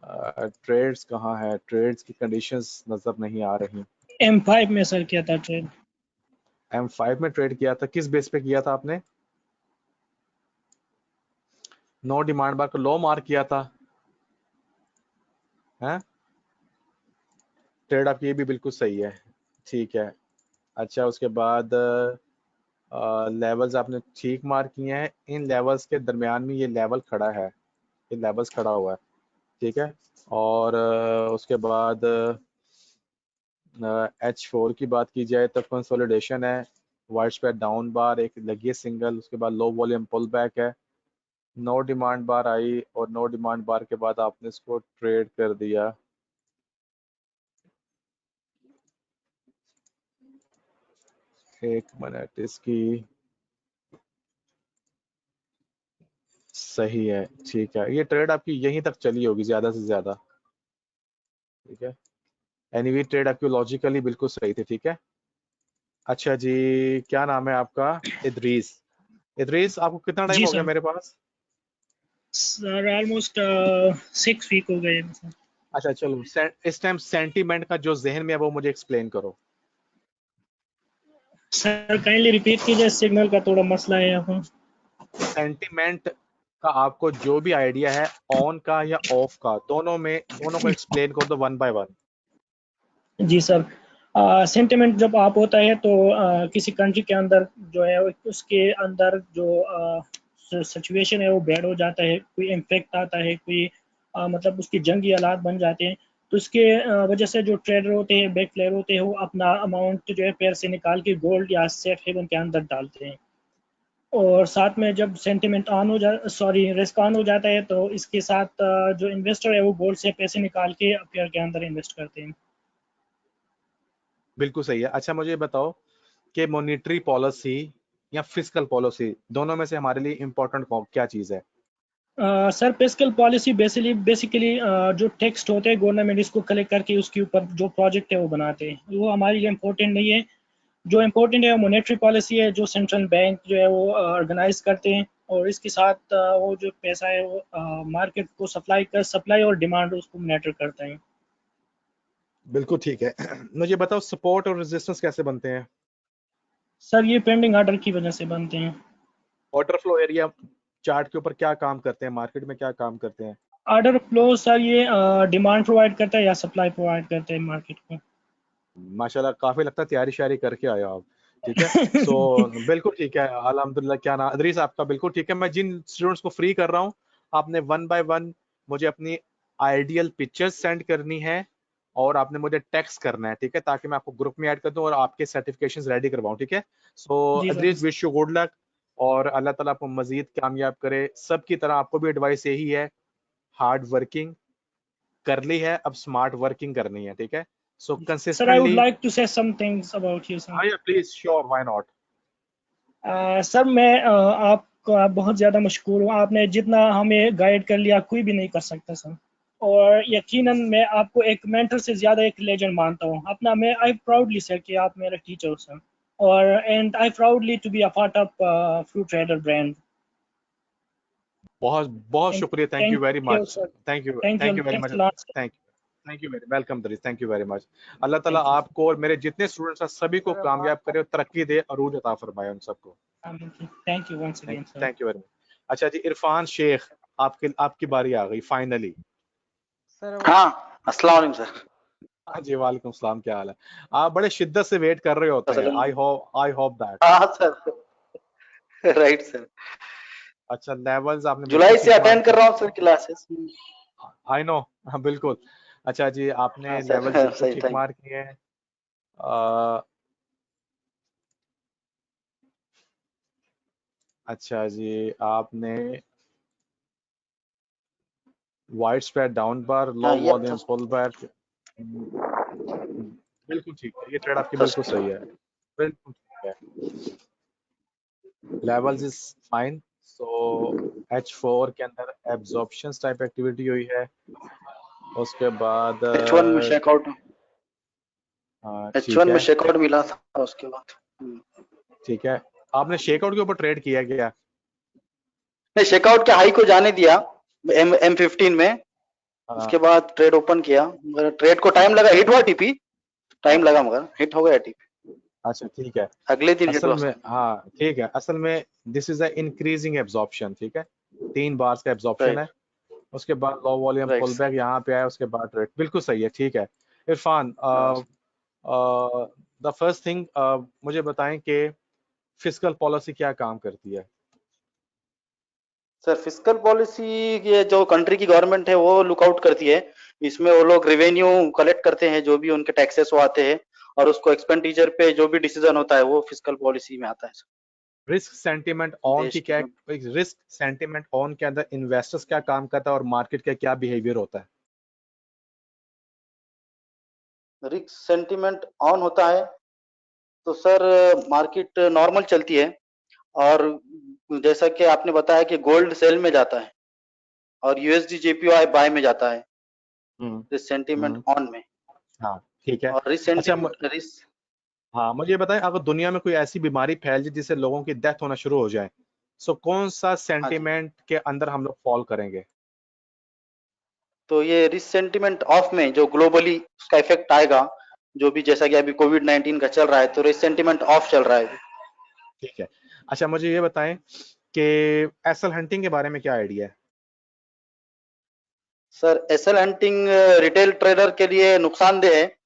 ट्रेड्स कहाँ है? ट्रेड्स की कंडीशंस नजर नहीं आ रही। M5 में सर किया था ट्रेड। M5 में ट्रेड किया था, किस बेस पे किया था आपने? नो डिमांड बार को लो मार्क किया था हैं? ट्रेड आपकी ये भी बिल्कुल सही है, ठीक है। अच्छा उसके बाद लेवल्स आपने ठीक मार्क किए हैं, इन लेवल्स के दरमियान में ये लेवल खड़ा है, ये लेवल्स खड़ा हुआ है, ठीक है। और उसके बाद H4 की बात की जाए तो कंसोलिडेशन है, वाइड स्प्रेड डाउन बार एक लगी है सिंगल, उसके बाद लो वॉल्यूम पुल बैक है, नो डिमांड बार आई, और नो डिमांड बार के बाद आपने इसको ट्रेड कर दिया। एक मिनट, इसकी सही है, ठीक है। ये ट्रेड आपकी यहीं तक चली होगी ज्यादा से ज्यादा, ठीक है। एनीवे ट्रेड आपकी लॉजिकली बिल्कुल सही थी, ठीक है। अच्छा जी, क्या नाम है आपका? इदरीस। इदरीस, आपको कितना टाइम जी हो गया सर। मेरे पास? सर ऑलमोस्ट 6 वीक हो गए सर। अच्छा चलो, इस टाइम सेंटीमेंट का जो जहन में है वो मुझे एक्सप्लेन करो। सर काइंडली रिपीट कीजिए, सिग्नल का थोड़ा मसला है यहाँ। सेंटीमेंट का आपको जो भी आइडिया है, ऑन का या ऑफ का, दोनों को एक्सप्लेन कर दो वन बाय वन। जी सर, सेंटिमेंट जब आप होता है तो किसी कंट्री के अंदर जो है उसके अंदर जो सिचुएशन है वो बैड हो जाता है, कोई इम्पैक्ट आता है, कोई मतलब उसकी जंगी हालात बन जाते हैं, तो उसके वजह से जो ट्रेडर होते हैं, बैक प्लेयर होते हैं, वो अपना अमाउंट जो है पैर से निकाल के गोल्ड या सेफ हेवन के अंदर डालते हैं। और साथ में जब सेंटिमेंट ऑन हो जा सॉरी रिस्क ऑन हो जाता है तो इसके साथ जो इन्वेस्टर है वो गोल्ड से पैसे निकाल के पेयर के अंदर इन्वेस्ट करते हैं। बिल्कुल सही है। अच्छा मुझे बताओ कि मॉनेटरी पॉलिसी या फिस्कल पॉलिसी, दोनों में से हमारे लिए इंपॉर्टेंट क्या चीज है? सर फिस्कल पॉलिसी बेसिकली जो टेक्स्ट होते हैं गवर्नमेंट इसको कलेक्ट करके उसके ऊपर जो प्रोजेक्ट है वो बनाते हैं, वो हमारे लिए इम्पोर्टेंट नहीं है। जो इम्पोर्टेंट है वो मॉनेटरी पॉलिसी है, जो सेंट्रल बैंक जो है वो ऑर्गेनाइज करते हैं, और इसके साथ वो जो पैसा है वो मार्केट को सप्लाई और डिमांड उसको मॉनिटर करता है। बिल्कुल ठीक है। मुझे बताओ सपोर्ट और रेजिस्टेंस कैसे बनते हैं? सर ये पेंडिंग ऑर्डर की वजह से बनते हैं। ऑर्डर फ्लो एरिया चार्ट के ऊपर क्या काम करते हैं, मार्केट में क्या काम करते हैं? ऑर्डर फ्लो सर ये डिमांड प्रोवाइड करता है या सप्लाई प्रोवाइड करता है मार्केट को। माशाल्लाह, काफी लगता है तैयारी शायरी करके आए हो आप, ठीक है। सो बिल्कुल ठीक है, अल्हम्दुलिल्लाह। क्या नाम इदरीस आपका? बिल्कुल ठीक है। मैं जिन स्टूडेंट्स को फ्री कर रहा हूँ, आपने वन बाय वन मुझे अपनी आइडियल पिक्चर्स सेंड करनी है और आपने मुझे टेक्स्ट करना है, ठीक है, ताकि मैं आपको ग्रुप में ऐड कर दूं और आपके सर्टिफिकेशंस रेडी करवाऊं, ठीक है। सो जी sir. Idris, wish you good luck और अल्लाह ताला आपको मजीद कामयाब करे। सबकी तरह आपको भी एडवाइस यही है, हार्ड वर्किंग कर ली है, अब स्मार्ट वर्किंग करनी है, ठीक है। So sir I would consistently. Like to say some things about you sir. हाँ yeah please, sure, why not. Sir मैं आपका बहुत ज़्यादा मशकूर हूँ, आपने जितना हमें गाइड कर लिया कोई भी नहीं कर सकता सर, और यकीनन मैं आपको एक मेंटर से ज़्यादा एक लेजेंड मानता हूँ अपना। मैं आई प्राउडली सर कि आप मेरा टीचर हो सर, और and I proudly to be a part of fruit trader brand. बहुत बहुत शुक्रिया, thank you very thank you much, sir. Thank you thank you very much, thanks lot sir. Thank you very welcome दरीज, thank you very much. अल्लाह ताला thank you आपको और मेरे जितने स्टूडेंट्स हैं सभी को सर अब कामयाब आप करे और तरक्की दे, अरूज अता फरमाए उन सबको। Thank you once again sir. Thank you very much. अच्छा जी, इरफान शेख, आपकी बारी आ गई फाइनली। सर अब हाँ, अस्सलाम वालेकुम सर। हाँ जी, वालेकुम सलाम, क्या हाल है? आप बड़े शिद्दत से वेट कर रहे होते हैं, आई होप दैट। हाँ सर, राइट सर। अच्छा, लेवल्स आपने बिल्कुल जुलाई से ठीक मार्क अटेंड कर रहा हूँ सर क्लासेस। आई नो, हाँ बिल्कुल। अच्छा जी, आपने हाँ लेवल्स सर, बिल्कुल सही ठीक टाइम। मार्क किए हैं। अ, अच्छा जी, आपने वाइड स्प्रेड डाउन बार, हाँ लो ये तो वॉल्यूम पुल बैक, बिल्कुल ठीक है, ये ट्रेड आपकी बिल्कुल सही है, बिल्कुल ठीक है। Levels is fine. So H4 के अंदर एब्जॉर्प्शन टाइप एक्टिविटी हुई है, उसके बाद H1 में चेकआउट, ठीक H1 में है, चेकआउट मिला था उसके बाद। ठीक है। आपने शेकआउट के ऊपर ट्रेड किया गया? नहीं, चेकआउट के हाई को जाने दिया M15 में, उसके बाद ट्रेड ओपन किया, मगर ट्रेड को टाइम लगा, हिट हुआ टीपी, टाइम लगा मगर हिट हो गया टीपी। अच्छा ठीक है, अगले दिन हिट असल हुआ। में हाँ ठीक है, असल में this is a increasing absorption, ठीक है, 3 बार्स का एब्जॉर्प्शन है, उसके बाद low volume right pull back यहाँ पे आया, उसके बाद ट्रेड, बिल्कुल सही है, ठीक है। इरफान, द फर्स्ट थिंग, मुझे बताएं कि फिस्कल पॉलिसी क्या काम करती है? सर फिस्कल पॉलिसी, ये जो कंट्री की गवर्नमेंट है वो लुकआउट करती है, इसमें वो लोग रेवेन्यू कलेक्ट करते हैं, जो भी उनके टैक्सेस वो आते हैं, और उसको एक्सपेंडिचर पे जो भी डिसीजन होता है वो फिस्कल पॉलिसी में आता है सर। रिस्क सेंटिमेंट ऑन देश की की क्या, जो रिस्क सेंटिमेंट ऑन के अंदर इन्वेस्टर्स क्या काम करता है और मार्केट का क्या बिहेवियर होता है? रिस्क सेंटिमेंट ऑन होता है तो सर मार्केट नॉर्मल चलती है, और जैसा कि आपने बताया कि गोल्ड सेल में जाता है और यूएसडी जेपीवाई बाय में जाता है, हम्म रिस्क सेंटिमेंट हम्म, ऑन में। हाँ ठीक है। और अच्छा रिस हाँ, मुझे ये बताएं, अगर दुनिया में कोई ऐसी बीमारी फैल जाए जिससे लोगों की डेथ होना शुरू हो जाए, सो कौन सा हाँ जी, सेंटिमेंट के अंदर हम लोग फॉल करेंगे? तो ये रिस्क सेंटिमेंट ऑफ में जो ग्लोबली उसका इफेक्ट आएगा, जो भी जैसा कि अभी कोविड-19 का चल रहा है, तो रिस्क सेंटिमेंट ऑफ चल रहा है। ठीक है। अच्छा, मुझे ये बताएं कि एसएल हंटिंग के बारे में क्या आइडिया है? Sir SL hunting retail trader के लिए नुकसानदेह है,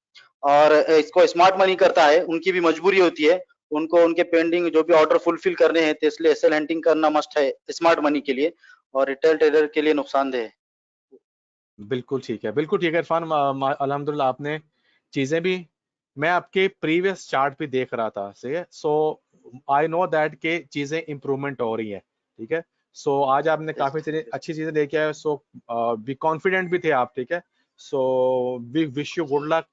और इसको स्मार्ट मनी करता है, उनकी भी मजबूरी होती है, उनको उनके पेंडिंग जो भी ऑर्डर फुलफिल करने हैं, तो इसलिए एसएल हंटिंग करना मस्ट है स्मार्ट मनी के लिए, और रिटेल ट्रेडर के लिए नुकसानदेह है। बिल्कुल ठीक है, बिल्कुल ठीक है इरफान। अल्हम्दुलिल्लाह आपने चीजें भी, मैं आपके प्रीवियस चार्ट भी देख रहा था, सही है। सो आई नो दैट के चीजें इंप्रूवमेंट हो रही हैं, ठीक है। सो आज आपने काफी चीजें, अच्छी चीजें लेके आए, सो भी कॉन्फिडेंट भी थे आप, ठीक है। So we wish you good luck,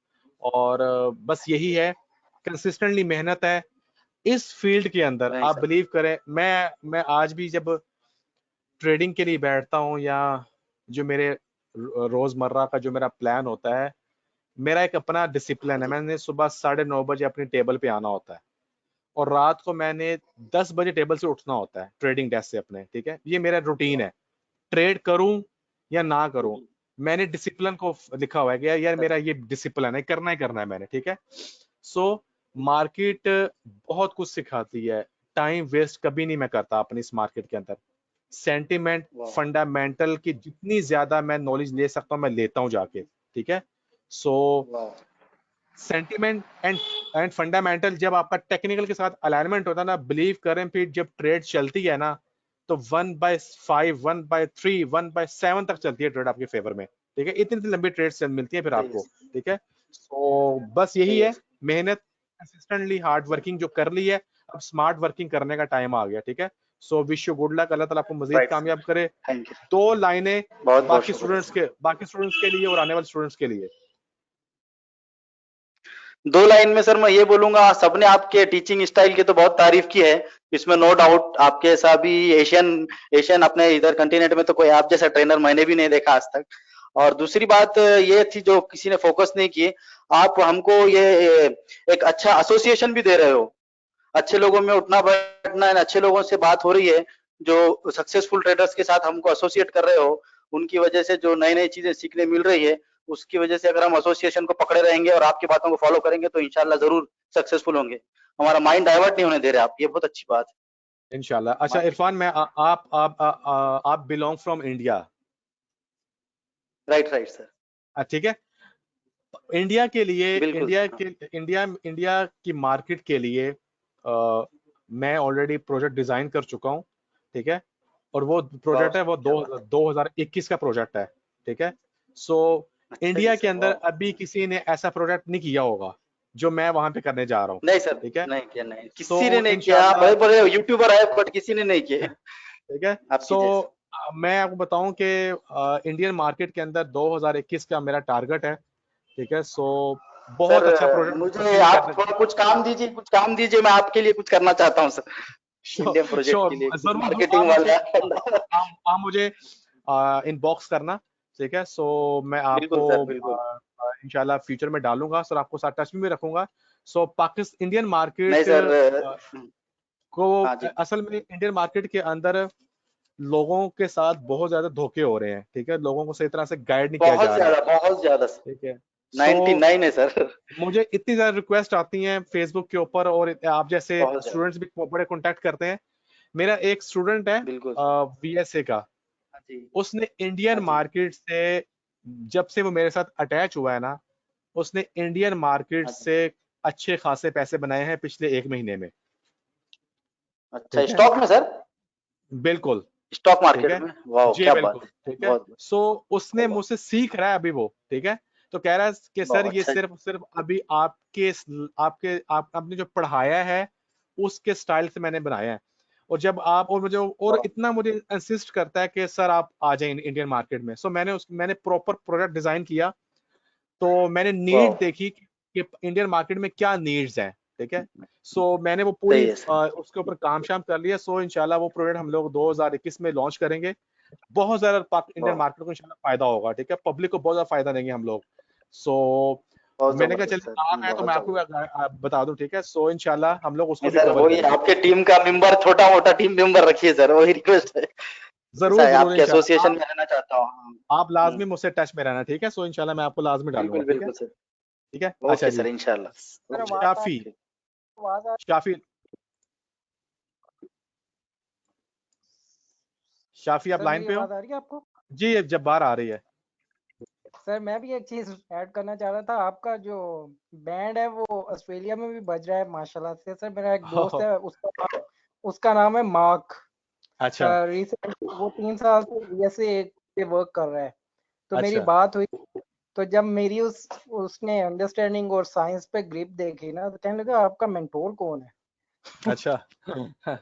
और बस यही है, कंसिस्टेंटली मेहनत है इस फील्ड के अंदर। नहीं आप सर, बिलीव करें, मैं आज भी जब ट्रेडिंग के लिए बैठता हूँ, या जो मेरे रोजमर्रा का जो मेरा प्लान होता है, मेरा एक अपना डिसिप्लिन है। जी, मैंने सुबह 9:30 बजे अपनी टेबल पे आना होता है, और रात को मैंने 10 बजे टेबल से उठना होता है, ट्रेडिंग डेस्क से अपने, ठीक है। ये मेरा रूटीन है, ट्रेड करूं या ना करूं, मैंने डिसिप्लिन को लिखा हुआ है कि यार सर मेरा ये डिसिप्लिन है, करना ही करना है मैंने, ठीक है। सो मार्केट बहुत कुछ सिखाती है, टाइम वेस्ट कभी नहीं मैं करता अपनी इस मार्केट के अंदर। सेंटिमेंट, वाह, फंडामेंटल की जितनी ज्यादा मैं नॉलेज ले सकता हूं मैं लेता हूं जाके, ठीक है। सो वाह, सेंटिमेंट एंड फंडामेंटल जब आपका टेक्निकल के साथ अलाइनमेंट होता है ना, बिलीव करें, फिर जब ट्रेड चलती है ना, तो 1/5, 1/3, 1/7 तक चलती है ट्रेड आपके फेवर में, ठीक है। इतनी इतनी लंबी ट्रेड्स मिलती है फिर सही है, आपको, ठीक है। सो बस यही सही है है, सर, मेहनत, कंसिस्टेंटली हार्ड वर्किंग जो कर ली है, अब स्मार्ट वर्किंग करने का टाइम आ गया, ठीक है। So wish you good luck, अल्लाह ताला आपको मजीद राइट सर, कामयाब करे। थैंक यू, 2 लाइनें बहुत बहुत बाकी शुक्रिया स्टूडेंट्स सर। के, लिए और आने वाले स्टूडेंट्स के लिए। 2 लाइन में सर मैं ये बोलूंगा, सबने आपके टीचिंग स्टाइल की तो बहुत तारीफ की है, इसमें नो डाउट। आपके ऐसा भी एशियन एशियन अपने इधर कंटिनेंट में तो कोई आप जैसा ट्रेनर मैंने भी नहीं देखा आज तक। और दूसरी बात ये थी जो किसी ने फोकस नहीं की, आप हमको ये एक अच्छा एसोसिएशन भी दे रहे हो, अच्छे लोगों में उठना बैठना है, अच्छे लोगों से बात हो रही है, जो सक्सेसफुल ट्रेडर्स के साथ हमको एसोसिएट कर रहे हो, उनकी वजह से जो नई नई चीजें सीखने मिल रही है, उसकी वजह से अगर हम एसोसिएशन को पकड़े रहेंगे और आपकी बातों को फॉलो करेंगे तो इंशाल्लाह जरूर सक्सेसफुल होंगे। हमारा माइंड डाइवर्ट नहीं होने दे रहे आप, ये बहुत अच्छी बात इंशाल्लाह। है अच्छा मार्केट इरफान, में। मैं आप belong from India, right right sir, ठीक है। इंडिया के लिए, बिल्कुल हाँ, इंडिया की मार्केट के लिए मैं ऑलरेडी प्रोजेक्ट डिजाइन कर चुका हूं, ठीक है। और वो वाह प्रोजेक्ट है, सर वो क्या बात है, 2021 का प्रोजेक्ट है, ठीक है। सो अच्छा जी इंडिया के सर, अंदर वाह, अभी किसी ने ऐसा प्रोजेक्ट नहीं किया होगा जो मैं वहां पे करने जा रहा हूँ, नहीं सर ठीक है। नहीं किया, नहीं सो किसी ने नहीं किया, इंशाल्लाह, बड़े बड़े यूट्यूबर है बट किसी ने नहीं किए ठीक है। आपकी सो जैसे। मैं आपको बताऊं कि इंडियन मार्केट के अंदर 2021 का मेरा टारगेट है, ठीक है। सो सर बहुत अच्छा प्रोजेक्ट मुझे कंटिन्यू आप करने। थोड़ा कुछ काम दीजिए, कुछ काम दीजिए, मैं आपके लिए कुछ करना चाहता हूँ sir, Indian sure project sure, के लिए कुछ जरूर जरूर, मार्केटिंग वाला आप मुझे इनबॉक्स करना, ठीक है। सो मैं बिल्कुल आपको सर बिल्कुल। इंशाल्लाह फ्यूचर में डालूंगा सर, आपको साथ टच में भी रखूंगा। सो पाकिस्तान, इंडियन नहीं मार्केट सर को, हाँ जी, असल में इंडियन मार्केट के अंदर लोगों के साथ बहुत ज्यादा धोखे हो रहे हैं, ठीक है। लोगों को सही तरह से गाइड नहीं किया जा रहा है, बहुत ज्यादा सर, ठीक है। सो 99 है सर मुझे इतनी ज्यादा रिक्वेस्ट आती हैं फेसबुक के ऊपर, और आप जैसे बहुत ज्यादा, स्टूडेंट्स भी बड़े कांटेक्ट करते हैं। मेरा एक स्टूडेंट है बिल्कुल सर, वीएसए का, हाँ जी, उसने इंडियन हाँ जी, मार्केट से, जब से वो मेरे साथ अटैच हुआ है ना, उसने इंडियन मार्केट हाँ जी, से अच्छे खासे पैसे बनाए हैं पिछले 1 महीने में, अच्छा ठीक है। स्टॉक में सर, बिल्कुल, स्टॉक ठीक मार्केट है, में, वाह जी क्या बात बिल्कुल, है, ठीक है। बहुत सो उसने वाह, मुझसे सीख रहा है अभी वो, ठीक है। तो कह रहा है कि सर वाह ये अच्छा जी, सिर्फ सिर्फ अभी आपने जो पढ़ाया है उसके स्टाइल से मैंने बनाया है। और जब आप, और मुझे, और वाह इतना मुझे इंसिस्ट करता है कि सर आप आ जाएं इंडियन मार्केट में। सो मैंने प्रॉपर प्रोडक्ट डिजाइन किया, तो मैंने वाह, नीड देखी कि इंडियन मार्केट में क्या नीड्स हैं, ठीक है। सो मैंने वो पूरी सही है सर, उसके ऊपर काम शाम कर लिया। सो इंशाल्लाह वो प्रोडक्ट हम लोग 2021 में लॉन्च करेंगे। बहुत ज्यादा इंडियन वाह मार्केट को इंशाल्लाह फायदा होगा, ठीक है। पब्लिक को बहुत ज्यादा फायदा देंगे हम लोग। सो बहुत मैंने कहा जबरदस्त चलिए सर, काम है तो बहुत मैं आपको जबरदस्त। बता दूं, ठीक है। सो इंशाल्लाह हम लोग उसको नहीं भी सर, कवर वही करेंगे। आपके टीम का मेंबर, छोटा मोटा टीम मेंबर रखिए सर, वही रिक्वेस्ट है। जरूर ऐसा है, जरूर आपके इंशाल्लाह। एसोसिएशन में रहना चाहता हूँ। आप लाजमी मुझसे टच में रहना, ठीक है। सो इंशाल्लाह मैं आपको लाजमी डालूंगा, बिल्कुल ठीक है। बिल्कुल सर। ठीक है, अच्छा ओके जी। सर, इंशाल्लाह। सर ओके आवाज आ शाफी, ठीक। आवाज आ शाफी, शाफी आप सर लाइन मेरी पे हो? आवाज आ रही है आपको? जी, जब बाहर आ रही है। सर मैं भी एक चीज ऐड करना चाह रहा था, आपका जो बैंड है वो ऑस्ट्रेलिया में भी बज रहा है माशाल्लाह से। सर मेरा एक दोस्त है, उसका नाम है मार्क। अच्छा रिसेंट वो 3 साल से यूएसए पे वर्क कर रहा है। तो मेरी अच्छा बात हुई, तो जब मेरी उसने अंडरस्टैंडिंग और साइंस पे ग्रिप देखी ना, तो कहने लगा आपका मेंटोर कौन है? अच्छा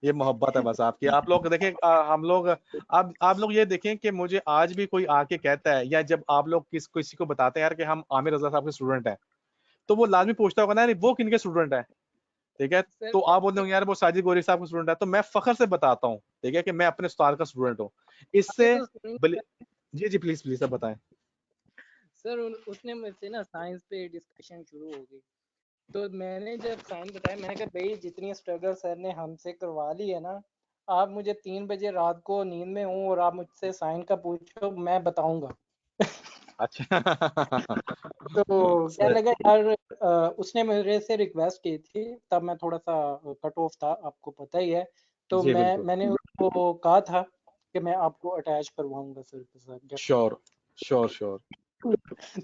ये मोहब्बत है बस आपकी। आप लोग देखें, हम लोग अब आप लोग ये देखें कि मुझे आज भी कोई आके कहता है, या जब आप लोग किसी को बताते हैं यार कि हम आमिर रजा साहब के स्टूडेंट हैं, तो वो लाजमी पूछता होगा ना, नहीं वो किनके स्टूडेंट है, ठीक है। सर तो आप बोलते होंगे यार वो साजिद गोरी साहब का स्टूडेंट है, तो मैं फख्र से बताता हूँ, ठीक है, कि मैं अपने उस्ताद का स्टूडेंट हूँ। ये इससे तो सुनिए जी जी प्लीज प्लीज, सब बताएं। सर, उसने मुझसे ना साइंस पे डिस्कशन शुरू हो गई। तो मैंने जब साइंस बताया, मैंने कहा भाई जितनी स्ट्रगल सर ने हमसे करवा ली है ना, आप मुझे 3 बजे रात को नींद में हूँ और आप मुझसे साइंस का पूछो, मैं बताऊंगा। अच्छा तो क्या लगा यार, उसने मेरे से रिक्वेस्ट की थी, तब मैं थोड़ा सा कट ऑफ था, आपको पता ही है। तो जी बिल्कुल, मैंने उसको कहा था कि मैं आपको अटैच करवाऊंगा सर के साथ, जब श्योर श्योर श्योर,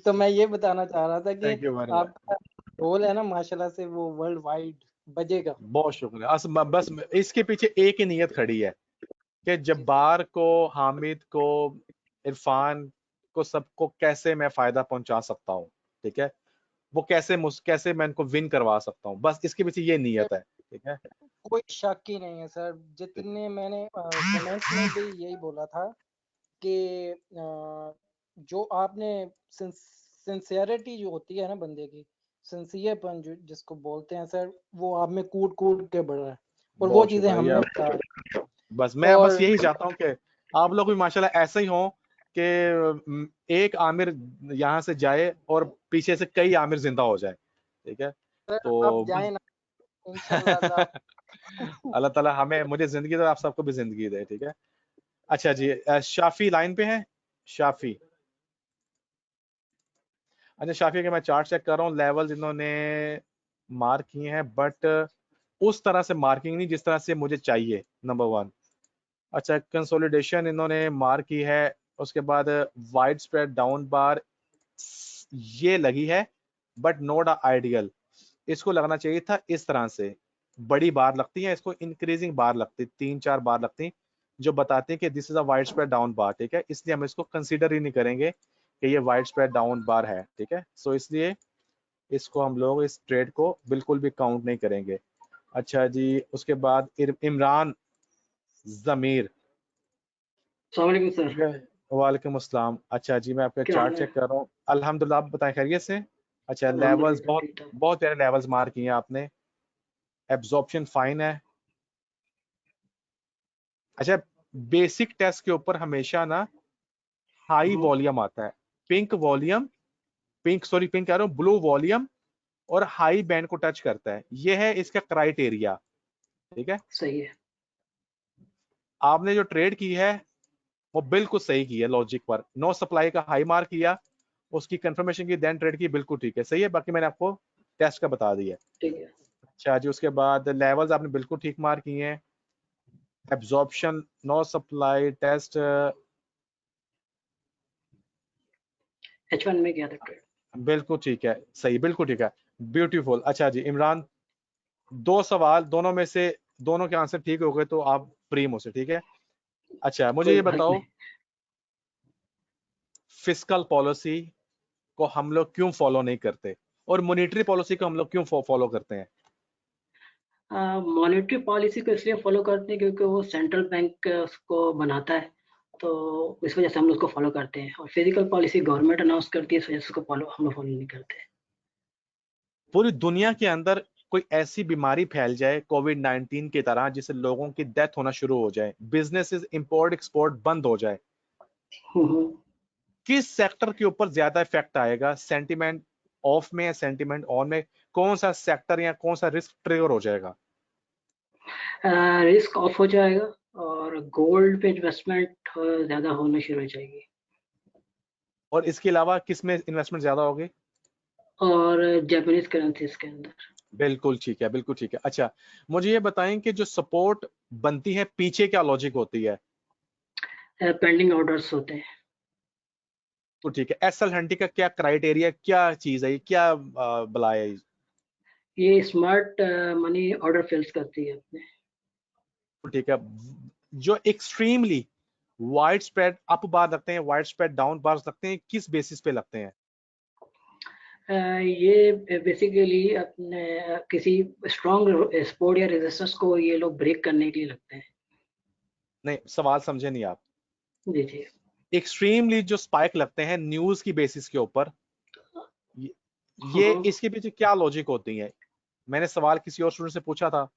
तो मैं ये बताना चाह रहा था कि थैंक यू वेरी मच। आपका रोल है ना माशाल्लाह से, वो वर्ल्ड वाइड बजेगा। बहुत शुक्रिया। बस इसके पीछे एक ही नीयत खड़ी है कि जब्बार को, हामिद को, इरफान को, सबको कैसे मैं फायदा पहुंचा सकता हूँ, ठीक है। वो कैसे मैं इनको विन करवा सकता हूँ, बस इसके पीछे ये नीयत है, ठीक है। कोई शक ही नहीं है सर, जितने मैंने कमेंट्स में भी यही बोला था कि जो आपने सिंसियरिटी जो होती है ना बंदे की, सिंसियरपन जो जिसको बोलते हैं सर, वो आप में कूट कूट के बढ़ रहा है, और वो बहुत चीजें शुक्रिया। हमने बता। बस मैं बस और यही चाहता हूँ कि आप लोग भी माशाल्लाह ऐसे ही हों कि एक आमिर यहाँ से जाए और पीछे से कई आमिर जिंदा हो जाए, ठीक है। सर आप तो जाए बस ना, इंशाल्लाह। अल्लाह ताला मुझे जिंदगी दे, आप सबको भी जिंदगी दे, ठीक है। अच्छा जी, शाफी लाइन पे है? शाफी, अच्छा शाफी के मैं चार्ट चेक कर रहा हूँ, लेवल इन्होंने मार्क किए हैं, बट उस तरह से मार्किंग नहीं जिस तरह से मुझे चाहिए, नंबर 1। अच्छा, कंसोलिडेशन इन्होंने मार्क की है, उसके बाद वाइड स्प्रेड डाउन बार ये लगी है, बट नॉट आइडियल। इसको लगना चाहिए था इस तरह से, बड़ी बार लगती है, इसको इंक्रीजिंग बार लगती, 3-4 बार लगती, जो बताते हैं कि this is a wide spread down bar, ठीक है। इसलिए हम इसको कंसीडर ही नहीं करेंगे कि ये वाइड स्प्रेड डाउन बार है, ठीक है। सो इसलिए इसको हम लोग इस ट्रेड को बिल्कुल भी काउंट नहीं करेंगे। अच्छा जी, उसके बाद इमरान जमीर, सर। वालेकुम अस्सलाम। अच्छा जी, मैं आपका क्या हाल चार्ट है? चेक कर रहा हूँ, अल्हम्दुलिल्लाह। आप बताएं खैरियत से? अच्छा, लेवल्स अल्हम्दुलिल्लाह बहुत ठीक ठाक। बहुत प्यारे लेवल्स मार्क किए हैं आपने, एब्जॉर्प्शन फाइन है। अच्छा, बेसिक टेस्ट के ऊपर हमेशा ना हाई वॉल्यूम आता है, पिंक वॉल्यूम, पिंक कह रहा हूँ, ब्लू वॉल्यूम और हाई बैंड को टच करता है, ये है इसका क्राइटेरिया, ठीक है। सही है। आपने जो ट्रेड की है वो बिल्कुल सही की है, लॉजिक पर नो सप्लाई का हाई मार्क किया, उसकी कंफर्मेशन की, देन ट्रेड की, बिल्कुल ठीक है, सही है। बाकी मैंने आपको टेस्ट का बता दिया। ठीक है। अच्छा जी, उसके बाद लेवल्स आपने बिल्कुल ठीक मार्क किए हैं, absorption no supply test H1 में किया था ट्रेड। बिल्कुल ठीक है, सही, बिल्कुल ठीक है, ब्यूटीफुल। अच्छा जी इमरान, 2 सवाल, दोनों में से दोनों के आंसर ठीक हो गए तो आप फ्री मुझसे, ठीक है। अच्छा मुझे कोई ये बात बताओ, नहीं। फिस्कल पॉलिसी को हम लोग क्यों फॉलो नहीं करते और मॉनेटरी पॉलिसी को हम लोग क्यों फॉलो करते हैं? मॉनेटरी पॉलिसी को इसलिए फॉलो करते हैं क्योंकि वो सेंट्रल बैंक उसको बनाता है, तो इस वजह से हम लोग उसको फॉलो करते हैं। और फिजिकल पॉलिसी गवर्नमेंट अनाउंस करती है, इस वजह से उसको हम लोग फॉलो नहीं करते। पूरी दुनिया के अंदर कोई ऐसी बीमारी फैल जाए कोविड-19 की तरह, जिससे लोगों की डेथ होना शुरू हो जाए, बिजनेसेस इंपोर्ट एक्सपोर्ट बंद हो जाए, हम्म, किस सेक्टर के ऊपर ज्यादा इफेक्ट आएगा? सेंटिमेंट ऑफ में है सेंटिमेंट, ऑन में कौन सा सेक्टर या कौन सा रिस्क ट्रिगर हो जाएगा? रिस्क ऑफ हो जाएगा और गोल्ड पे इन्वेस्टमेंट ज्यादा होना शुरू हो जाएगी। और इसके अलावा किस में इन्वेस्टमेंट ज्यादा होगी? और जापानीज करेंसीज के अंदर। बिल्कुल ठीक है, बिल्कुल ठीक है। अच्छा, मुझे ये बताएं कि जो सपोर्ट बनती है पीछे क्या लॉजिक होती है? पेंडिंग ऑर्डर्स होते हैं। तो ठीक है, एसएल हंटिंग का क्या क्राइटेरिया, क्या चीज है, क्या बला है? ये स्मार्ट मनी ऑर्डर फिल्स करती है अपने। तो ठीक है, जो एक्सट्रीमली वाइड स्प्रेड अप बार लगते हैं, वाइड स्प्रेड डाउन बार लगते हैं, किस बेसिस पे लगते हैं? ये बेसिकली अपने किसी स्ट्रॉन्ग सपोर्ट या रेजिस्टेंस को ये लोग ब्रेक करने के लिए लगते हैं। नहीं, सवाल समझे नहीं आप। जी जी। एक्सट्रीमली जो स्पाइक लगते हैं न्यूज की बेसिस के ऊपर, ये इसके पीछे क्या लॉजिक होती है? मैंने सवाल किसी और स्टूडेंट से पूछा था,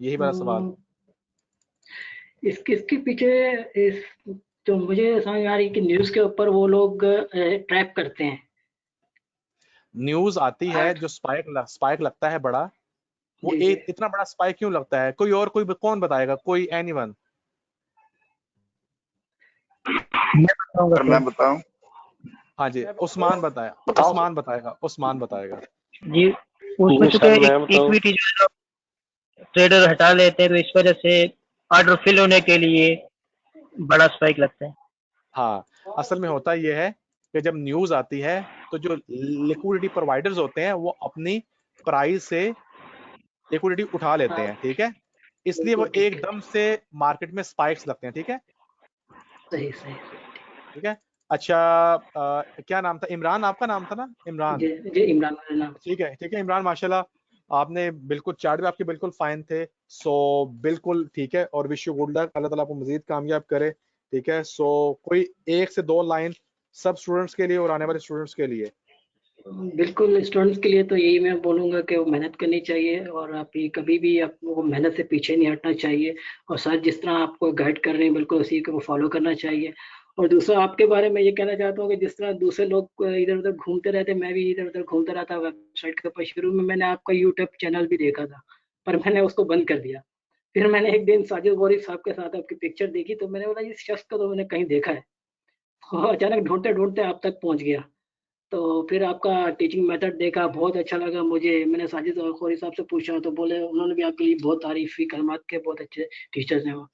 यही बड़ा सवाल। इसके पीछे इस तो मुझे समझ में आ रही है कि न्यूज के ऊपर वो लोग ट्रैप करते हैं। न्यूज आती है, जो स्पाइक लगता है बड़ा, वो जी, जी। इतना बड़ा स्पाइक क्यों लगता है? कोई कौन बताएगा? कोई एनीवन? मैं बताऊं? हाँ जी, उस्मान बताएगा। उस्मान बताएगा। जी, उसमें चूंकि इक्विटी जो ट्रेडर हटा लेते हैं तो इस वजह से ऑर्डर फिल होने के लिए बड़ा स्पाइक लगता है। हाँ, असल में होता यह है कि जब न्यूज आती है तो जो लिक्विडिटी प्रोवाइडर्स होते हैं वो अपनी प्राइस से लिक्विडिटी उठा लेते हैं, ठीक है? इसलिए वो एकदम से मार्केट में स्पाइक्स लगते हैं, ठीक है? सही सही। ठीक है। अच्छा, क्या नाम था? इमरान आपका नाम था ना? इमरान। जी इमरान मेरा नाम। ठीक है इमरान, माशाल्लाह आपने बिल्कुल चार्ट भी आपके बिल्कुल फाइन थे। सो बिल्कुल ठीक है, और विश यू गुड लक, अल्लाह ताला आपको मजीद कामयाब करे, ठीक है? सो कोई 1 से 2 लाइन सब स्टूडेंट्स के लिए और आने वाले स्टूडेंट्स के लिए। बिल्कुल, स्टूडेंट्स के लिए तो यही मैं बोलूँगा कि वो मेहनत करनी चाहिए और आप ये कभी भी आपको मेहनत से पीछे नहीं हटना चाहिए और सर जिस तरह आपको गाइड कर रहे हैं बिल्कुल उसी को फॉलो करना चाहिए। और दूसरा आपके बारे में ये कहना चाहता हूँ कि जिस तरह दूसरे लोग इधर-उधर घूमते रहते, मैं भी इधर-उधर घूमता रहता वेबसाइट के ऊपर। शुरू में मैंने आपका यूट्यूब चैनल भी देखा था, पर मैंने उसको बंद कर दिया। फिर मैंने एक दिन साजिद वारिस साहब के साथ आपकी पिक्चर देखी तो मैंने बोला इस शख्स को तो मैंने कहीं देखा है। और अचानक ढूँढते-ढूँढते आप तक पहुँच गया। तो फिर आपका टीचिंग मेथड देखा, बहुत अच्छा लगा मुझे। मैंने साजिद खोरी साहब से पूछा तो बोले उन्होंने भी आपके लिए बहुत तारीफ़ की, कलमात के बहुत अच्छे टीचर्स हैं वो।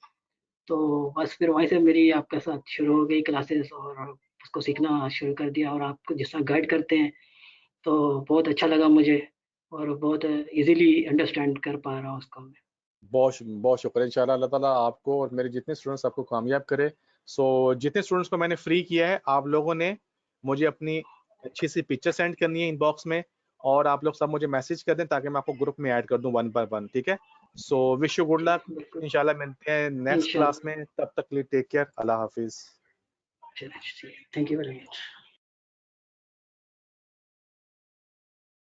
तो बस फिर वहीं से मेरी आपके साथ शुरू हो गई क्लासेस और उसको सीखना शुरू कर दिया और आपको जिस तरह गाइड करते हैं, तो बहुत अच्छा लगा मुझे और बहुत ईज़िली अंडरस्टैंड कर पा रहा हूँ उसको मैं। बहुत शुक्रिया। इंशाल्लाह अल्लाह ताला आपको और मेरे जितने स्टूडेंट्स आपको कामयाब करे। सो जितने स्टूडेंट्स को मैंने फ्री किया है, आप लोगों ने मुझे अपनी अच्छी सी पिक्चर सेंड करनी है इनबॉक्स में, और आप लोग सब मुझे मैसेज कर दें ताकि मैं आपको ग्रुप में ऐड कर दूं 1 बाय 1, ठीक है? So wish you good luck, इंशाल्लाह मिलते हैं नेक्स्ट क्लास में, तब तक के लिए टेक केयर, अल्लाह हाफिज। चलिए, थैंक यू वेरी मच।